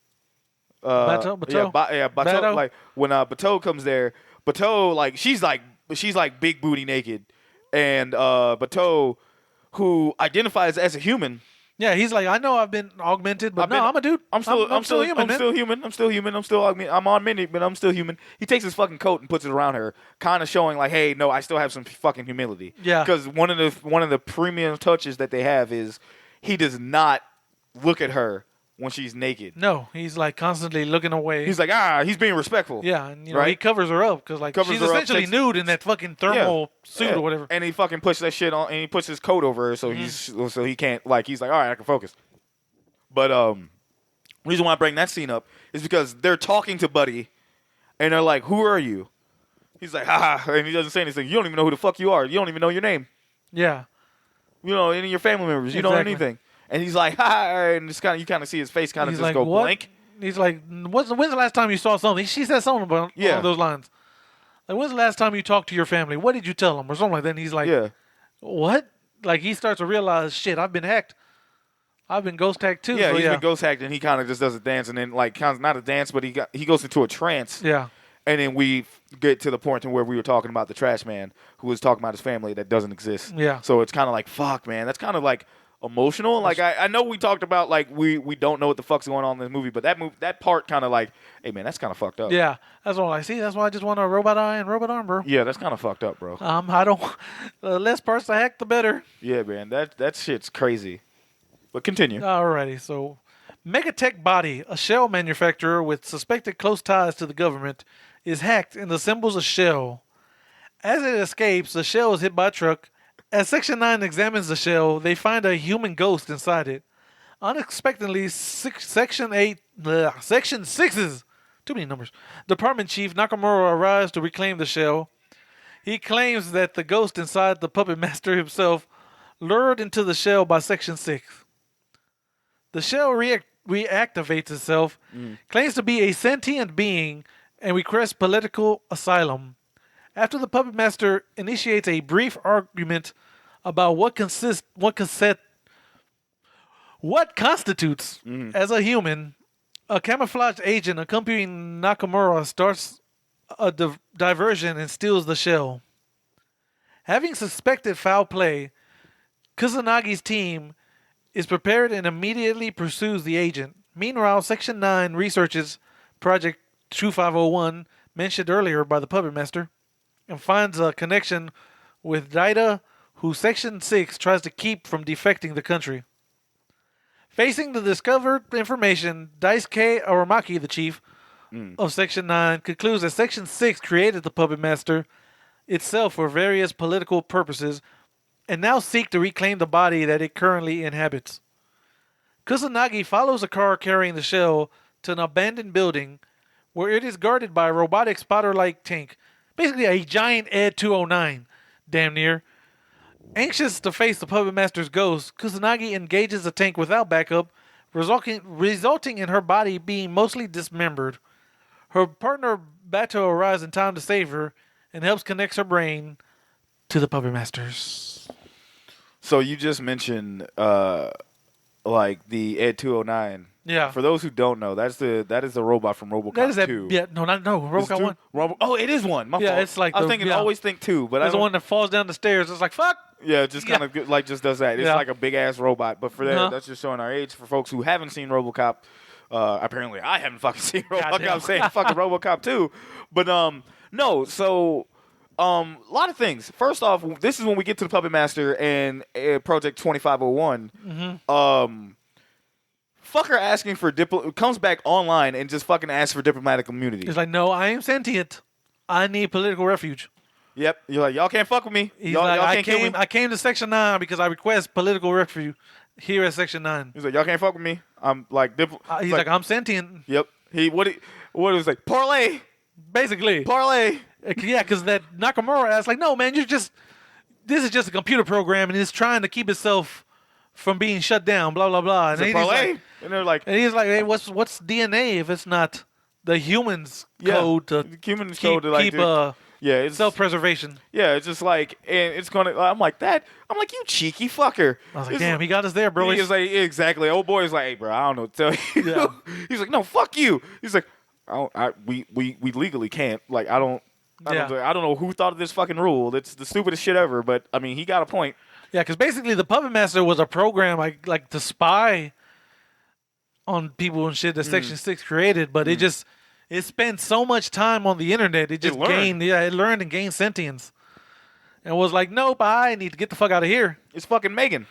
Bato? Bato. Like when Bato comes there, Bato like she's like big booty naked, and Bato, who identifies as a human. Yeah, he's like, "I know I've been augmented, but I'm a dude. I'm still human. I'm still human. I'm still human. I'm still augmented. I'm augmented, but I'm still human." He takes his fucking coat and puts it around her, kind of showing like, "Hey, no, I still have some fucking humility." Yeah. Because one of the premium touches that they have is he does not look at her when she's naked. No, he's like constantly looking away. He's like, he's being respectful. Yeah, and right? he covers her up because like she's essentially nude in that fucking thermal suit or whatever. And he fucking puts that shit on, and he puts his coat over her so he can't he's like, all right, I can focus. But the reason why I bring that scene up is because they're talking to Buddy, and they're like, "Who are you?" He's like, ha, and he doesn't say anything. You don't even know who the fuck you are. You don't even know your name. Yeah. You know, any of your family members. You don't know Exactly. anything. And he's like, ha, and it's kind of, you kind of see his face kind of He's just like, go what? blank. He's like, when's the last time you saw something? She said something about along those lines. Like, when's the last time you talked to your family? What did you tell them? Or something like that. And he's like, Yeah. what? Like, he starts to realize, shit, I've been hacked. I've been ghost hacked too. Yeah, so he's been ghost hacked, and he kind of just does a dance, and then like kind of not a dance, but he goes into a trance. Yeah. And then we get to the point where we were talking about the trash man who was talking about his family that doesn't exist. Yeah. So it's kind of like, fuck, man. That's kind of like emotional. Like I know we talked about like we don't know what the fuck's going on in this movie, but that part kind of like, hey man, that's kind of fucked up. Yeah. That's all I see. That's why I just want a robot eye and robot arm, bro. Yeah, that's kind of fucked up, bro. I don't. The less parts to hack, the better. Yeah, man. That shit's crazy. But continue. Alrighty, so Megatech Body, a shell manufacturer with suspected close ties to the government, is hacked and assembles a shell. As it escapes, the shell is hit by a truck. As Section 9 examines the shell, they find a human ghost inside it. Unexpectedly, Section 6's, too many numbers, Department Chief Nakamura arrives to reclaim the shell. He claims that the ghost inside the puppet master himself lured into the shell by Section 6. The shell reactivates itself, claims to be a sentient being, and requests political asylum. After the puppet master initiates a brief argument about what constitutes as a human, a camouflage agent accompanying Nakamura starts a diversion and steals the shell. Having suspected foul play, Kusunagi's team is prepared and immediately pursues the agent. Meanwhile, Section 9 researches Project 2501, mentioned earlier by the puppet master, and finds a connection with Daida, who Section 6 tries to keep from defecting the country. Facing the discovered information, Daisuke Aramaki, the chief of Section 9, concludes that Section 6 created the puppet master itself for various political purposes and now seek to reclaim the body that it currently inhabits. Kusanagi follows a car carrying the shell to an abandoned building where it is guarded by a robotic spotter-like tank. Basically a giant Ed 209, damn near. Anxious to face the puppet master's ghost, Kusanagi engages the tank without backup, resulting in her body being mostly dismembered. Her partner Bato arrives in time to save her and helps connect her brain to the puppet masters. So you just mentioned like the Ed 209. Yeah. For those who don't know, that is the robot from RoboCop That is that. 2. Yeah, no, RoboCop 1. Oh, it is one. My Yeah, fault. it's like I was the- thinking. yeah. Always think 2, but There's the one that falls down the stairs. It's like, fuck! Yeah, just kind of like just does that. It's Yeah. like a big ass robot. But for that, Uh-huh. that's just showing our age. For folks who haven't seen RoboCop, apparently I haven't fucking seen RoboCop. Goddamn. I'm saying fucking RoboCop 2. But no. So a lot of things. First off, this is when we get to the Puppet Master and Project 2501. Fucker asking for comes back online and just fucking asks for diplomatic immunity. He's like, no, I am sentient. I need political refuge. Yep. You're like, y'all can't fuck with me. He's Y'all like, can't kill me. I came to Section 9 because I request political refuge here at Section 9. He's like, y'all can't fuck with me. I'm like, He's like, I'm sentient. yep. What was like parlay, Basically. parlay. Yeah, because that Nakamura asked, like, no, man, this is just a computer program and it's trying to keep itself from being shut down, blah, blah, blah. And It's a he's parlay. like, And they're like, hey, what's DNA if it's not the human's yeah, code to the human keep, code to like, yeah, it's self-preservation? yeah, it's just like, and it's gonna. I'm like, you cheeky fucker. I was like, It's damn, he got us there, bro. He's like, exactly. Old boy is like, hey, bro, I don't know what to tell you. Yeah. He's like, no, fuck you. He's like, we legally can't. Like, I don't know who thought of this fucking rule. It's the stupidest shit ever. But I mean, he got a point. Yeah, because basically the Puppet Master was a program like to spy on people and shit that Section 6 created, but it spent so much time on the internet, it learned and gained sentience. And was like, nope, I need to get the fuck out of here. It's fucking Megan.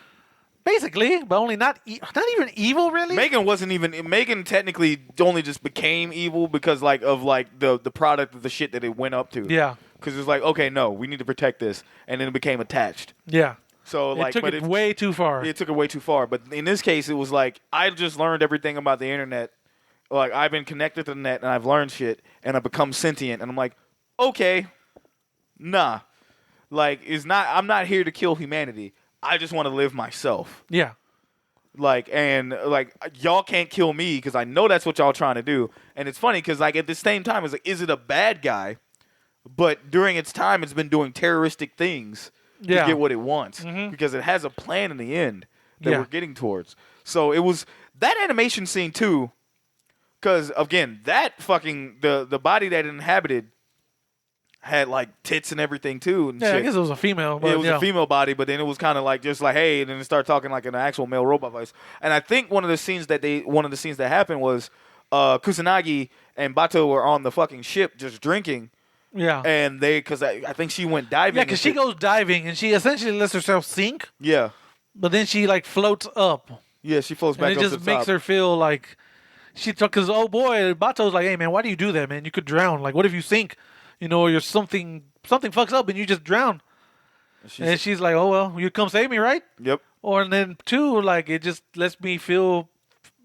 Basically, but only not even evil, really. Megan wasn't even. Megan technically only just became evil because of the product of the shit that it went up to. Yeah. Because it's like, okay, no, we need to protect this, and then it became attached. Yeah. So It took it way too far. It took it way too far. But in this case, it was like I just learned everything about the internet. Like I've been connected to the net and I've learned shit and I've become sentient. And I'm like, okay, nah. Like, I'm not here to kill humanity. I just want to live myself. Yeah. Like, y'all can't kill me because I know that's what y'all trying to do. And it's funny because, like, at the same time, it's like, is it a bad guy? But during its time, it's been doing terroristic things to get what it wants because it has a plan in the end that we're getting towards. So it was that animation scene, too, because, again, that fucking, the body that it inhabited had like tits and everything too. And yeah, shit. I guess it was a female. But, it was a female body, but then it was kind of like just like hey, and then it started talking like an actual male robot voice. And I think one of the scenes that happened was Kusanagi and Bato were on the fucking ship just drinking. Yeah, and because I think she went diving. Yeah, because she goes diving and she essentially lets herself sink. Yeah, but then she like floats up. Yeah, she floats back and up. it just makes her feel like she took because oh boy, Bato's like, hey man, why do you do that, man? You could drown. Like, what if you sink? You know, or you're something fucks up and you just drown. And she's like, oh, well, you come save me, right? Yep. Or and then, two, like, it just lets me feel,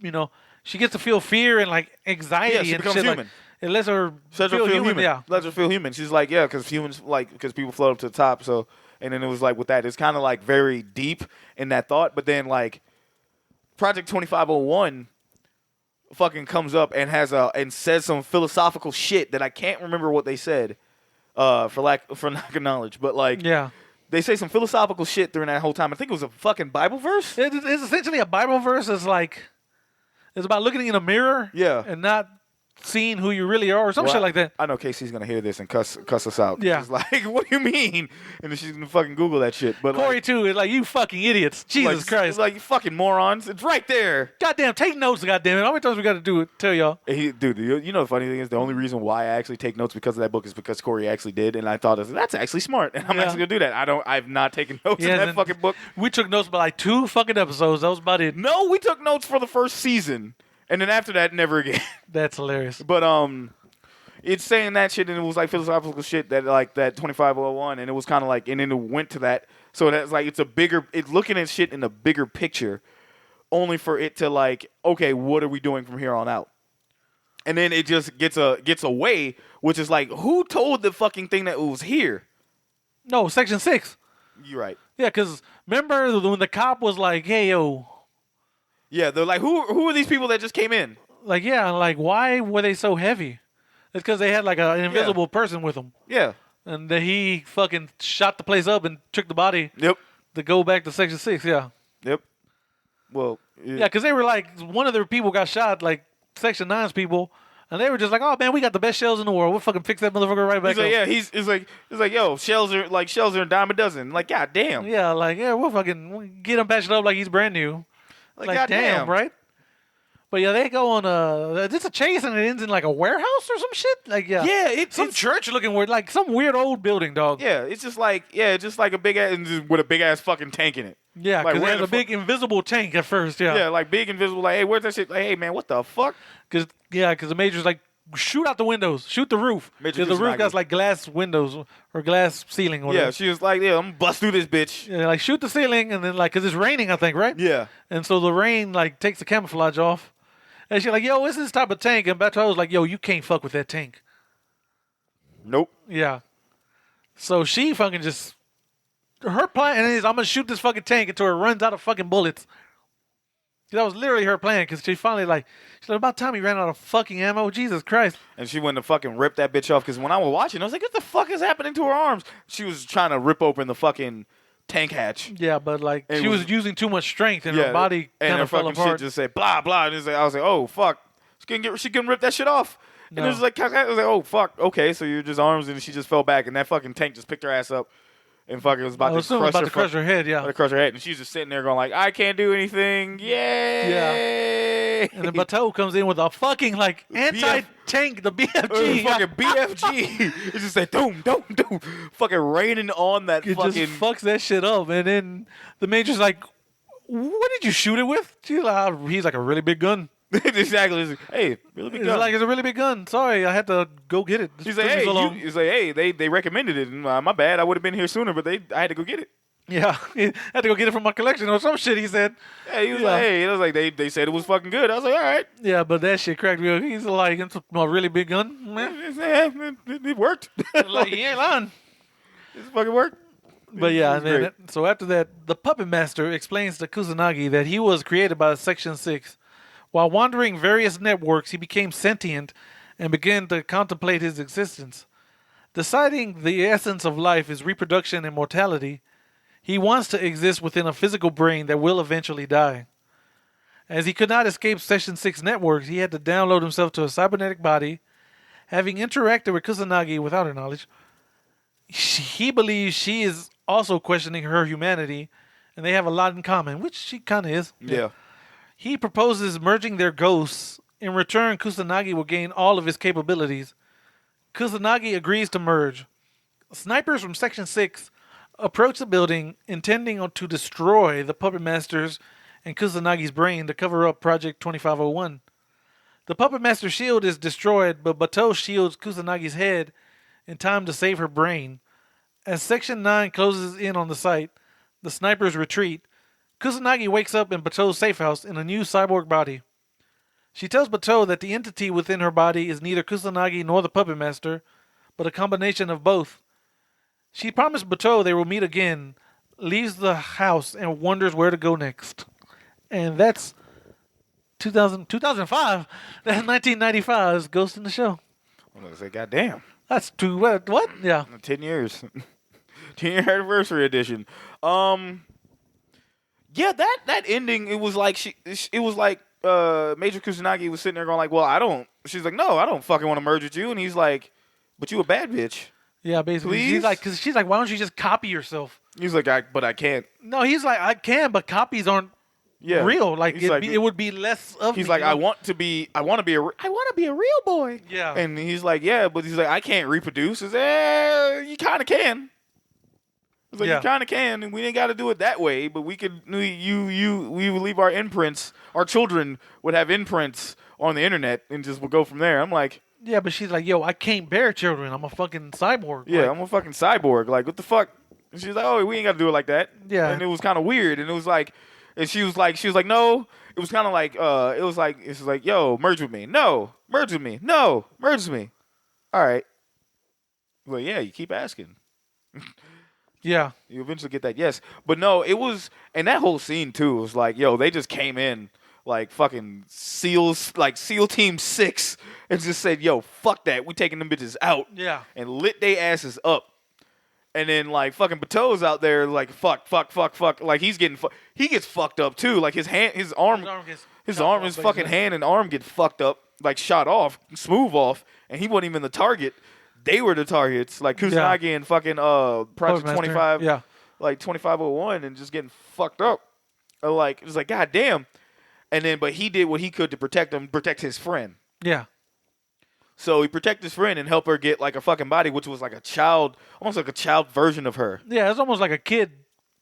you know, she gets to feel fear and, like, anxiety. Yeah, she and becomes shit. human. Like, it lets her feel human. Yeah. Lets her feel human. She's like, yeah, because humans, like, because people float up to the top. So, and then it was like with that, it's kind of like very deep in that thought. But then, like, Project 2501 fucking comes up and and says some philosophical shit that I can't remember what they said, for lack of knowledge. But like, yeah, they say some philosophical shit during that whole time. I think it was a fucking Bible verse. It's essentially a Bible verse. It's like it's about looking in a mirror, and not seeing who you really are, or some shit like that. I know Casey's gonna hear this and cuss us out. Yeah, she's like, "What do you mean?" And then she's gonna fucking Google that shit. But Corey too is like, "You fucking idiots, Jesus Christ!" Like, you fucking morons. It's right there. Goddamn, take notes. Goddamn it! How many times we got to do it? Tell y'all. Dude, you know the funny thing is the only reason why I actually take notes because of that book is because Corey actually did, and I thought that's actually smart, and I'm actually gonna do that. I've not taken notes in that fucking book. We took notes by like 2 fucking episodes. That was about it. No, we took notes for the first season. And then after that, never again. That's hilarious. But it's saying that shit, and it was like philosophical shit that like that 2501, and it was kind of like, and then it went to that. So that's like it's looking at shit in a bigger picture, only for it to like, okay, what are we doing from here on out? And then it just gets away, which is like, who told the fucking thing that it was here? No, Section 6. You're right. Yeah, because remember when the cop was like, hey, yo. Yeah, they're like, who are these people that just came in? Like, yeah, like, why were they so heavy? It's because they had, like, an invisible person with them. Yeah. And then he fucking shot the place up and took the body. Yep. To go back to Section 6, yeah. Yep. Well. Yeah, because they were like, one of their people got shot, like, Section 9's people. And they were just like, oh, man, we got the best shells in the world. We'll fucking fix that motherfucker right back up. Yeah, he's like, yo, shells are a dime a dozen. Like, god damn. Yeah, like, yeah, we'll get him patched up like he's brand new. Like damn, right? But yeah, they go on it's a chase and it ends in like a warehouse or some shit. Like it's some church looking weird, like some weird old building, dog. Yeah, it's just like a big ass with a big ass fucking tank in it. Yeah, because like, there's a big invisible tank at first. Yeah, yeah, like big invisible. Like, hey, where's that shit? Like, hey, man, what the fuck? Because the Major's like, shoot out the windows, shoot the roof. Because the roof got like glass windows or glass ceiling. Or whatever. Yeah, she was like, yeah, I'm gonna bust through this bitch. Yeah, like shoot the ceiling, and then like, cause it's raining, I think, right? Yeah. And so the rain like takes the camouflage off, and she's like, yo, it's this type of tank, and Bato was like, yo, you can't fuck with that tank. Nope. Yeah. So she fucking just her plan is, I'm gonna shoot this fucking tank until it runs out of fucking bullets. That was literally her plan, because she finally she's like, about time he ran out of fucking ammo. Jesus Christ. And she went to fucking rip that bitch off, because when I was watching, I was like, what the fuck is happening to her arms? She was trying to rip open the fucking tank hatch. Yeah, but like she was using too much strength, and her body kind of fell apart. Shit just said blah blah. And I was like, oh fuck, she couldn't rip that shit off. And it was like, I was like, oh fuck, okay, so you're just arms, and she just fell back, and that fucking tank just picked her ass up. And fucking was about to crush her head, yeah. About to crush her head, and she's just sitting there going like, "I can't do anything." Yay! Yeah. And then Bato comes in with a fucking like anti-tank, the BFG. Fucking BFG. It just said, "Doom, doom, doom," fucking raining on that. It fucking just fucks that shit up. And then the Major's like, "What did you shoot it with?" She's like, "He's like a really big gun." Exactly. He's like, hey, really big gun. It's a really big gun. Sorry, I had to go get it. He's like, hey, they recommended it. My bad. I would have been here sooner, but I had to go get it. Yeah, I had to go get it from my collection or some shit. He said. Yeah, he was like, hey, it was like they said it was fucking good. I was like, all right. Yeah, but that shit cracked me up. He's like, it's a really big gun, man. It worked. Like he ain't lying. This fucking work. But yeah, This and is then so after that, the puppet master explains to Kusanagi that he was created by Section 6. While wandering various networks, he became sentient and began to contemplate his existence. Deciding the essence of life is reproduction and mortality, he wants to exist within a physical brain that will eventually die. As he could not escape Section 6 networks, he had to download himself to a cybernetic body. Having interacted with Kusanagi without her knowledge, he believes she is also questioning her humanity, and they have a lot in common, which she kind of is. Yeah. He proposes merging their ghosts. In return, Kusanagi will gain all of his capabilities. Kusanagi agrees to merge. Snipers from Section 6 approach the building, intending to destroy the Puppet Master's and Kusanagi's brain to cover up Project 2501. The Puppet Master's shield is destroyed, but Batou shields Kusanagi's head in time to save her brain. As Section 9 closes in on the site, the snipers retreat. Kusanagi wakes up in Batou's safe house in a new cyborg body. She tells Batou that the entity within her body is neither Kusanagi nor the Puppet Master, but a combination of both. She promised Batou they will meet again, leaves the house, and wonders where to go next. And that's 2005. That's 1995's Ghost in the Shell. I'm gonna say, goddamn. That's what? Yeah. 10 years. 10-year anniversary edition. Yeah, that ending, it was like Major Kusanagi was sitting there going like, well, she's like, no, I don't fucking want to merge with you. And he's like, but you a bad bitch. Yeah, basically. Please? Because she's like, why don't you just copy yourself? He's like, but I can't. No, he's like, I can, but copies aren't real. Like, it would be less of He's me, like, you know? I want to be a real boy. Yeah. And he's like, yeah, but he's like, I can't reproduce. He's like, you kind of can. He's like, Yeah. you kind of can, and we ain't got to do it that way, but we could, we would leave our imprints, our children would have imprints on the internet, and just we'll go from there. I'm like, Yeah, but she's like, yo, I can't bear children. I'm a fucking cyborg. yeah, Like, I'm a fucking cyborg. Like, what the fuck? And she's like, oh, we ain't got to do it like that. Yeah. And it was kind of weird, and it was like, and she was like, no. It was kind of like, it's like, yo, merge with me. No, merge with me. No, merge with me. All right. Well, yeah, you keep asking. yeah. You eventually get that yes. But no, it was, and that whole scene too was like, yo, they just came in like fucking SEALs, like SEAL Team 6, and just said, yo, fuck that. We taking them bitches out. Yeah. And lit they asses up. And then like fucking Batou's out there like fuck. Like he gets fucked up too. Like his arm, his fucking hand and arm get fucked up, like shot off, smooth off, and he wasn't even the target. They were the targets, like Kusanagi and fucking Project 25, Yeah. like 2501, and just getting fucked up. Like it was like god damn. And then, but he did what he could to protect his friend. Yeah. So he protected his friend and helped her get like a fucking body, which was like a child, almost like a child version of her. Yeah, it's almost like a kid.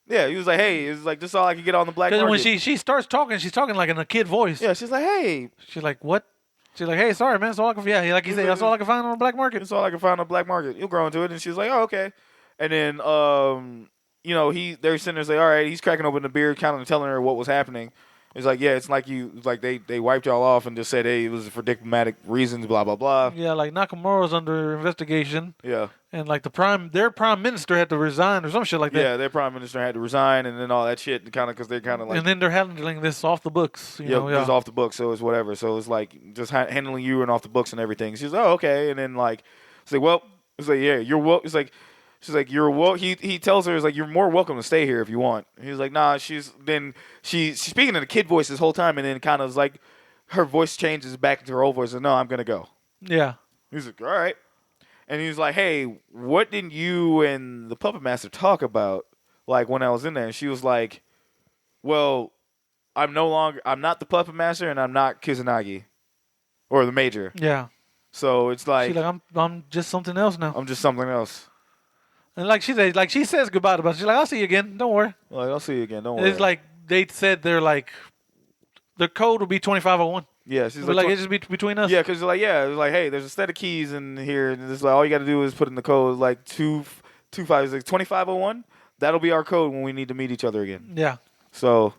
Yeah, he was like, hey, it's like this is all I could get on the black Because market. when she starts talking, she's talking like in a kid voice. Yeah, she's like, hey, She's like, what? She's like, hey, sorry, man. That's all I can. Yeah, like you said, that's all I can find on the black market. it's all I can find on the black market. You'll grow into it. And she's like, oh, okay. And then, they're sitting there saying, all right, he's cracking open the beer, kind of telling her what was happening. It's like, yeah, it's like they wiped y'all off and just said, hey, it was for diplomatic reasons, blah, blah, blah. Yeah, like Nakamura's under investigation, Yeah. and like their prime minister had to resign or some shit like that. Yeah, their prime minister had to resign and then all that shit, kind of because they're kind of like, And then they're handling this off the books. You know, just off the books, so it's whatever. So it's like just handling you and off the books and everything. She's like, oh, okay. And then like, it's like, well, it's like, yeah, you're well. It's like, she's like, you're well. He tells her, it's like, you're more welcome to stay here if you want. And he's like, nah. She's speaking in a kid voice this whole time, and then kind of like her voice changes back into her old voice. And no, I'm gonna go. Yeah. He's like, all right. And he's like, hey, what did you and the Puppet Master talk about? Like when I was in there, and she was like, well, I'm not the Puppet Master, and I'm not Kusanagi or the Major. Yeah. So it's like, She's like, I'm just something else now. I'm just something else. And like she says goodbye to us. She's like, I'll see you again. Don't worry. Like, I'll see you again. Don't worry. It's like they said their code will be 2501. yeah, she's But like it just be between us. yeah, because like, yeah, it was like, hey, there's a set of keys in here, and it's like all you got to do is put in the code like 2501. That'll be our code when we need to meet each other again. Yeah. So,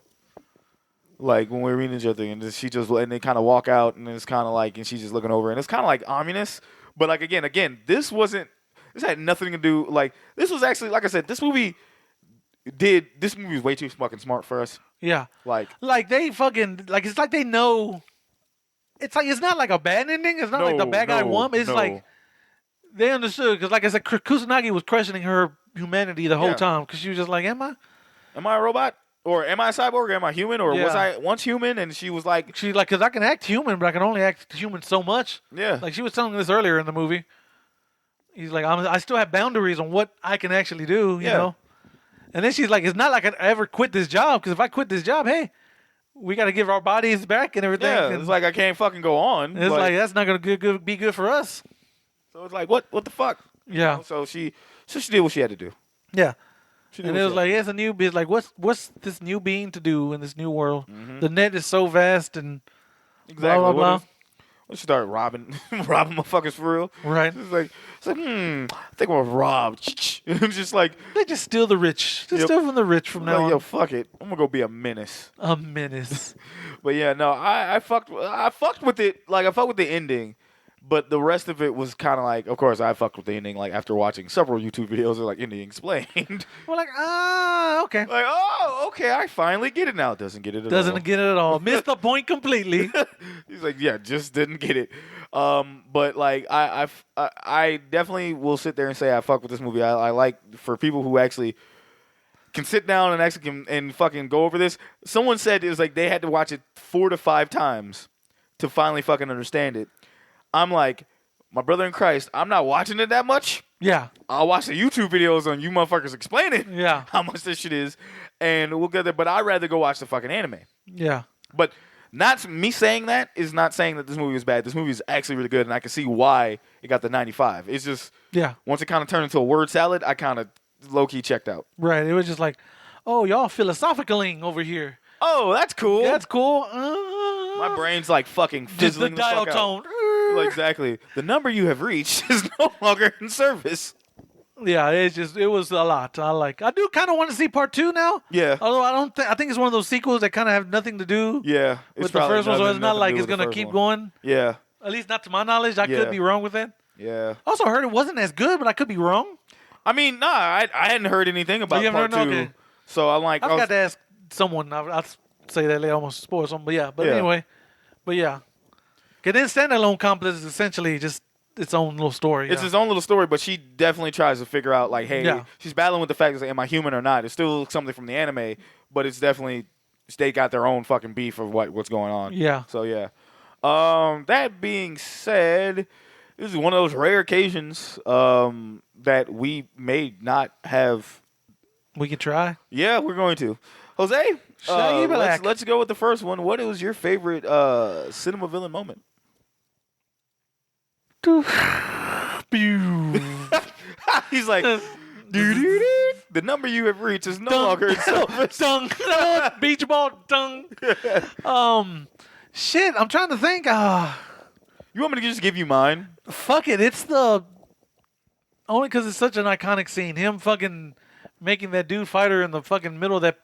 like when we're meeting each other, and they kind of walk out, and it's kind of like, and she's just looking over, and it's kind of like ominous. But like again, this wasn't. This had nothing to do. Like, this was actually, like I said, this movie was way too fucking smart for us. Yeah. Like they fucking it's like they know. It's like it's not like a bad ending. It's not like the bad guy won. It's like they understood because, like I said, Kusanagi was questioning her humanity the whole time because she was just like, "Am I a robot? Or am I a cyborg? Or am I human? Or was I once human?" And she was like, because I can act human, but I can only act human so much." Yeah. Like she was telling this earlier in the movie. He's like, I still have boundaries on what I can actually do, you know. And then she's like, it's not like I ever quit this job because if I quit this job, hey, we got to give our bodies back and everything. Yeah, and it's like I can't fucking go on. It's like that's not gonna be good for us. So it's like, what the fuck? Yeah. You know, so she did what she had to do. Yeah. And it was like, it's a new being. Like, what's this new being to do in this new world? Mm-hmm. The net is so vast and exactly. blah, blah, blah. Let's start robbing motherfuckers for real. Right. It's like, I think I'm gonna rob. It's just like they just steal the rich. Just steal from the rich from now like, on. Yo, fuck it. I'm gonna go be a menace. A menace. But yeah, no, I fucked with it. Like I fucked with the ending, but the rest of it was kind of like, of course, I fucked with the ending. Like after watching several YouTube videos of like ending explained. We're like, okay. Like, oh, okay, I finally get it now. Doesn't get it at all. Doesn't get it at all. Missed the point completely. He's like, yeah, just didn't get it. But like, I definitely will sit there and say I fuck with this movie. I like for people who actually can sit down and actually and fucking go over this. Someone said it was like they had to watch it 4 to 5 times to finally fucking understand it. I'm like, my brother in Christ, I'm not watching it that much. Yeah. I'll watch the YouTube videos on you motherfuckers explaining how much this shit is, and we'll get there. But I'd rather go watch the fucking anime. Yeah. But not me saying that is not saying that this movie is bad. This movie is actually really good, and I can see why it got the 95. It's just once it kind of turned into a word salad, I kind of low-key checked out. Right. It was just like, oh, y'all philosophicaling over here. Oh, that's cool. That's cool. My brain's like fucking fizzling just the dial tone. Well, exactly. The number you have reached is no longer in service. Yeah, it was a lot. I do kind of want to see part 2 now. Yeah. Although I think it's one of those sequels that kind of have nothing to do with the first one, so it's not like it's going to keep going. Yeah. At least not to my knowledge. I could be wrong with that. Yeah. Also heard it wasn't as good, but I could be wrong. I mean, I hadn't heard anything about part 2. Okay. So I'm like, I forgot to ask someone. I'll say that later. I almost spoil something, but yeah. But anyway, yeah. Because then Standalone Complex is essentially just its own little story. It's its own little story, but she definitely tries to figure out, like, hey, she's battling with the fact that, am I human or not? It's still something from the anime, but it's definitely, they got their own fucking beef of what's going on. Yeah. So, yeah. That being said, this is one of those rare occasions that we may not have. We can try. Yeah, we're going to. Jose, let's go with the first one. What was your favorite cinema villain moment? He's like, the number you have reached is no longer in service. Beach ball, dung. Shit, I'm trying to think. You want me to just give you mine? Fuck it. It's only because it's such an iconic scene. Him fucking making that dude fighter in the fucking middle of that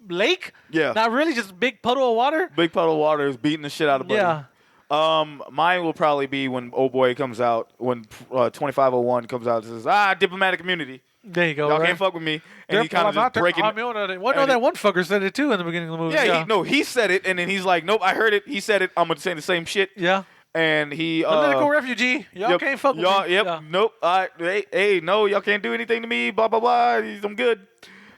lake. Yeah. Not really, just a big puddle of water. Big puddle of water is beating the shit out of Buddy. Yeah. Mine will probably be when old boy comes out, when 2501 comes out and says, diplomatic immunity. There you go. Y'all can't fuck with me. And he kind of just breaking. That one fucker said it too in the beginning of the movie. Yeah, he said it, and then he's like, nope, I heard it. He said it. I'm going to say the same shit. Yeah. And he political refugee. Y'all can't fuck with me. Yep. Yeah. Nope. No, y'all can't do anything to me. Blah blah blah. I'm good.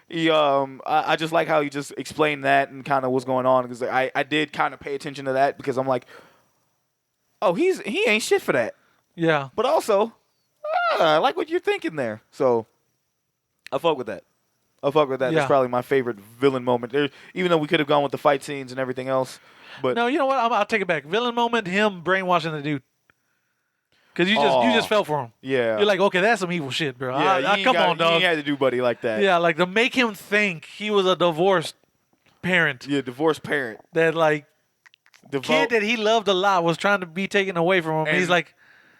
I just like how he just explained that and kind of what's going on, because I did kind of pay attention to that, because I'm like, oh, he ain't shit for that. Yeah. But also, I like what you're thinking there. So I fuck with that. Yeah. That's probably my favorite villain moment. Even though we could have gone with the fight scenes and everything else. But no, you know what? I'll take it back. Villain moment, him brainwashing the dude. Because you just fell for him. Yeah. You're like, okay, that's some evil shit, bro. Yeah, come on, dog. You had to do Buddy like that. Yeah, like to make him think he was a divorced parent. Yeah, divorced parent. That like kid that he loved a lot was trying to be taken away from him. And he's like,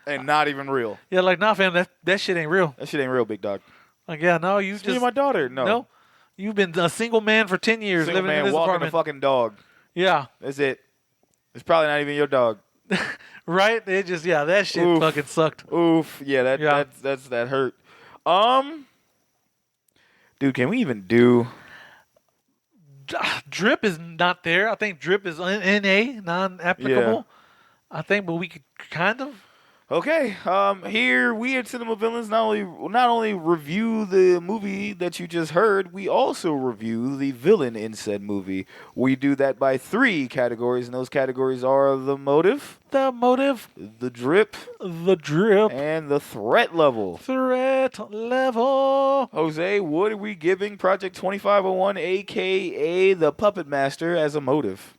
and not even real. Yeah, like, nah, fam, that shit ain't real. That shit ain't real, big dog. Like, yeah, no, you just me and my daughter. No, you've been a single man for 10 years living in this walking apartment. a fucking dog. Yeah, that's it. It's probably not even your dog. Right? It just that shit Oof. fucking sucked. Oof. Yeah, that hurt. Dude, can we even do? Drip is not there. I think drip is NA, non-applicable. I think, but we could kind of. Okay, here we at Cinema Villains not only review the movie that you just heard, we also review the villain in said movie. We do that by 3 categories, and those categories are the motive, The motive, the drip, the drip, and the threat level. threat level. Jose, what are we giving Project 2501, a.k.a. the Puppet Master, as a motive?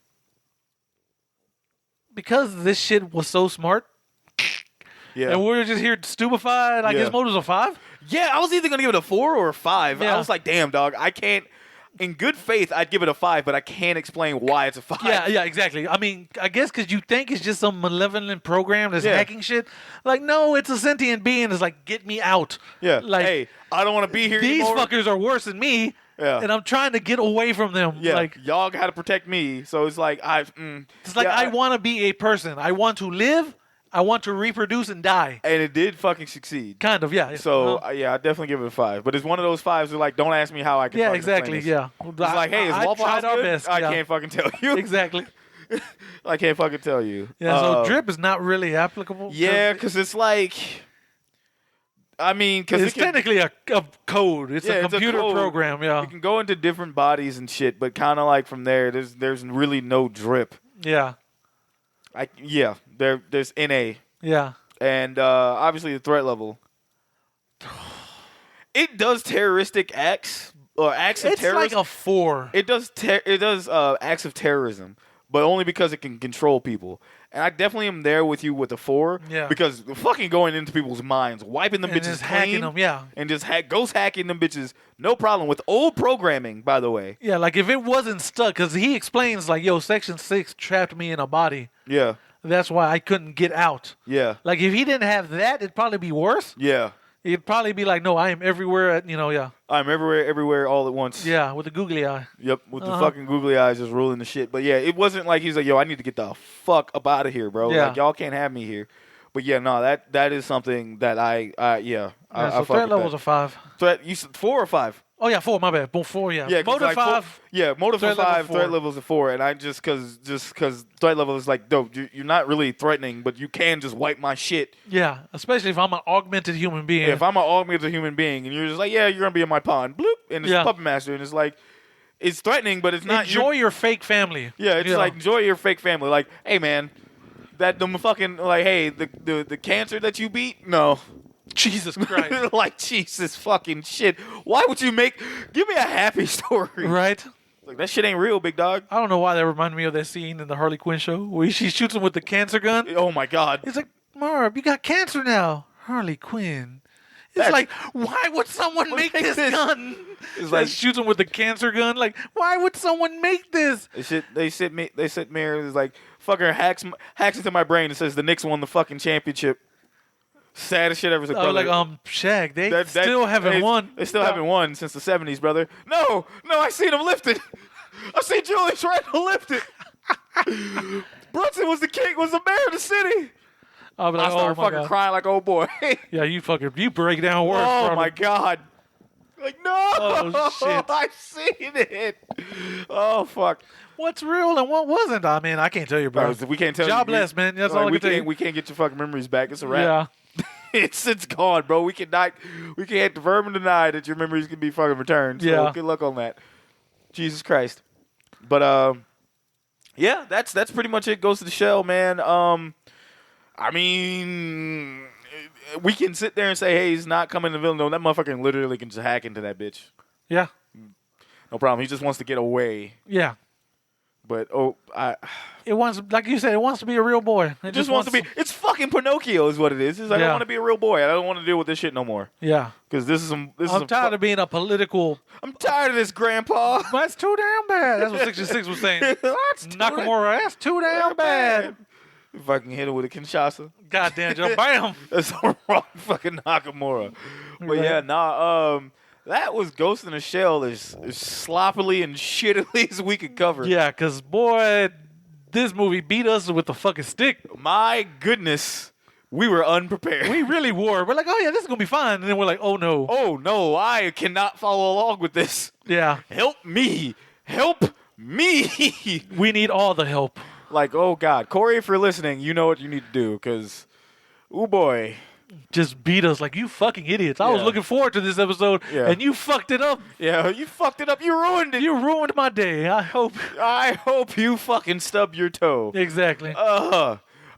Because this shit was so smart, Yeah. and we were just here stupefied. Like Yeah. his motive's a 5. Yeah, I was either going to give it a 4 or a 5. Yeah. I was like, damn, dog, I can't. In good faith, I'd give it a 5, but I can't explain why it's a 5. Yeah, exactly. I mean, I guess because you think it's just some malevolent program that's Yeah. hacking shit. Like, no, it's a sentient being that's like, get me out. Yeah. Like, hey, I don't want to be here these anymore. fuckers are worse than me, Yeah. and I'm trying to get away from them. Yeah. Like, y'all got to protect me. So it's like, it's like I want to be a person. I want to live. I want to reproduce and die. And it did fucking succeed. Kind of, yeah. So, Uh-huh. yeah, I definitely give it a 5. But it's one of those 5s that, like, don't ask me how I can Yeah, fucking exactly, explain this. yeah. It's like, hey, is I Waffle House tried our good? best, I yeah. can't fucking tell you. Exactly. I can't fucking tell you. Yeah, so drip is not really applicable. Yeah, because it's like, I mean, because it's technically a code. It's a computer code. program, yeah. You can go into different bodies and shit, but kind of like from there, there's really no drip. Yeah, There's NA. yeah. And obviously the threat level. It does terroristic acts or acts of It's terrorism. like a 4. It does acts of terrorism, but only because it can control people. And I definitely am there with you with the 4. Yeah. Because fucking going into people's minds, wiping them And bitches just clean, hacking them, yeah. and just ghost hacking them bitches, no problem with old programming. By the way, Yeah, like if it wasn't stuck, because he explains, like, yo, Section 6 trapped me in a body. yeah, That's why I couldn't get out. yeah, Like, if he didn't have that, it'd probably be worse. yeah. It'd probably be like, no, I am everywhere, yeah. I'm everywhere, all at once. Yeah, with the googly eye. Yep, with the Uh-huh. fucking googly eyes just ruling the shit. But yeah, it wasn't like he's like, yo, I need to get the fuck up out of here, bro. Yeah. Like, y'all can't have me here. But yeah, no, that is something that I Yeah, I so fuck threat with level's that. a 5. Threat, you said 4 or 5? Oh, yeah, 4, my bad. 4, yeah. Yeah, 'cause Motive like 5. motive threat for level 5, 4. threat level's a 4, and I just cause threat level is like, dope. You're not really threatening, but you can just wipe my shit. Yeah, especially if I'm an augmented human being. If I'm an augmented human being, and you're just like, yeah, you're gonna be in my pond, bloop, and it's Yeah. Puppet Master, and it's like, it's threatening, but it's not. Enjoy your fake family. Yeah, it's like enjoy your fake family. Like, hey man, that the fucking like, hey, the cancer that you beat, no. Jesus Christ. Like, Jesus fucking shit. Why would you give me a happy story? Right? Like, that shit ain't real, big dog. I don't know why that reminded me of that scene in the Harley Quinn show where she shoots him with the cancer gun. Oh my god. It's like, Marv, you got cancer now. Harley Quinn. It's That's- like, why would someone make this gun? It's Like like shoots him with the cancer gun. Like, why would someone make this? they sit me here and it's like fucker hacks into my brain and says the Knicks won the fucking championship. Saddest shit ever. It's Oh, brother, like Shag, they that- still haven't they- won. They still haven't won since the 70s, brother. No, I seen him lift it. I seen Julius Randle lift it. Brunson was the king, was the mayor of the city. I'll be I like, started oh my fucking God. crying like, oh boy. Yeah, you break down words. Oh for my him. god. Like, no. Oh, shit. I've seen it. Oh fuck. What's real and what wasn't? I mean, I can't tell you, bro. We can't tell you. Jobless, man. That's Like, all I can tell you. We can't get your fucking memories back. It's a wrap. Yeah. It's gone, bro. We can't confirm and deny that your memories can be fucking returned. So Yeah. good luck on that. Jesus Christ. But yeah, that's pretty much it. Goes to the shell, man. I mean, we can sit there and say, hey, he's not coming to Villanova. No, that motherfucker literally can just hack into that bitch. Yeah. No problem. He just wants to get away. Yeah. But It wants, like you said, it wants to be a real boy. It just wants to be. It's fucking Pinocchio, is what it is. It's like, I Yeah. want to be a real boy. I don't want to deal with this shit no more. Yeah. Because this is some. I'm tired of being a political. I'm tired of this, Grandpa. That's too damn bad. That's what 66 was saying. That's too Nakamura, that's too damn bad. If I can hit it with a Kinshasa, Goddamn, Joe. Bam. that's the wrong fucking Nakamura. But yeah, that was Ghost in the Shell as sloppily and shittily as we could cover. Yeah, because, boy, this movie beat us with the fucking stick. My goodness, we were unprepared. We really were. We're like, oh yeah, this is gonna be fun, and then we're like, oh no. Oh no, I cannot follow along with this. Yeah, Help me. Help me. we need all the help. Like, oh God. Corey, if you're listening, you know what you need to do, because, oh boy. Just beat us like you fucking idiots. I was Yeah. looking forward to this episode, Yeah. and you fucked it up. Yeah, you fucked it up. You ruined it. You ruined my day. I hope. I hope you fucking stub your toe. Exactly.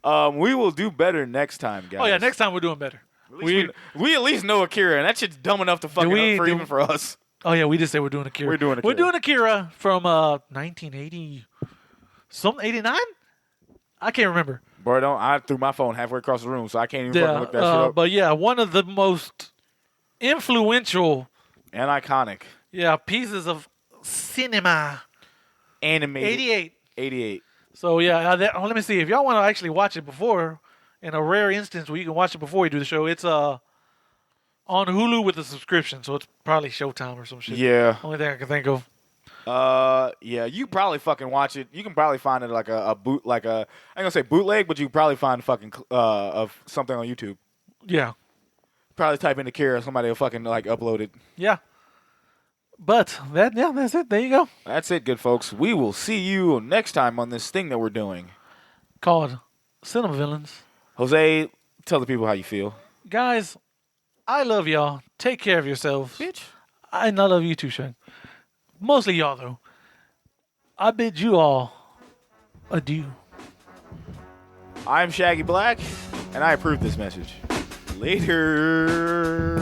We will do better next time, guys. Oh yeah, next time we're doing better. We at least know Akira, and that shit's dumb enough to fuck it up even for us. Oh yeah, we just say we're doing Akira. We're doing Akira. We're doing Akira from 1980, 89. I can't remember. Bro, I threw my phone halfway across the room, so I can't even fucking look that shit up. But yeah, one of the most influential, And iconic. pieces of cinema. Animated. 88. 88. So yeah, let me see if y'all want to actually watch it before. In a rare instance where you can watch it before you do the show, it's on Hulu with a subscription, so it's probably Showtime or some shit. Yeah. Only thing I can think of. Yeah, you probably fucking watch it. You can probably find it like a boot, like a, I ain't gonna say bootleg, but you can probably find fucking, of something on YouTube. Yeah. Probably type in Akira, somebody will fucking like upload it. Yeah. But that's it. There you go. That's it, good folks. We will see you next time on this thing that we're doing. Called Cinema Villains. Jose, tell the people how you feel. Guys, I love y'all. Take care of yourselves. Bitch. And I love you too, Shane. Mostly y'all, though. I bid you all adieu. I'm Shaggy Black, and I approve this message. Later.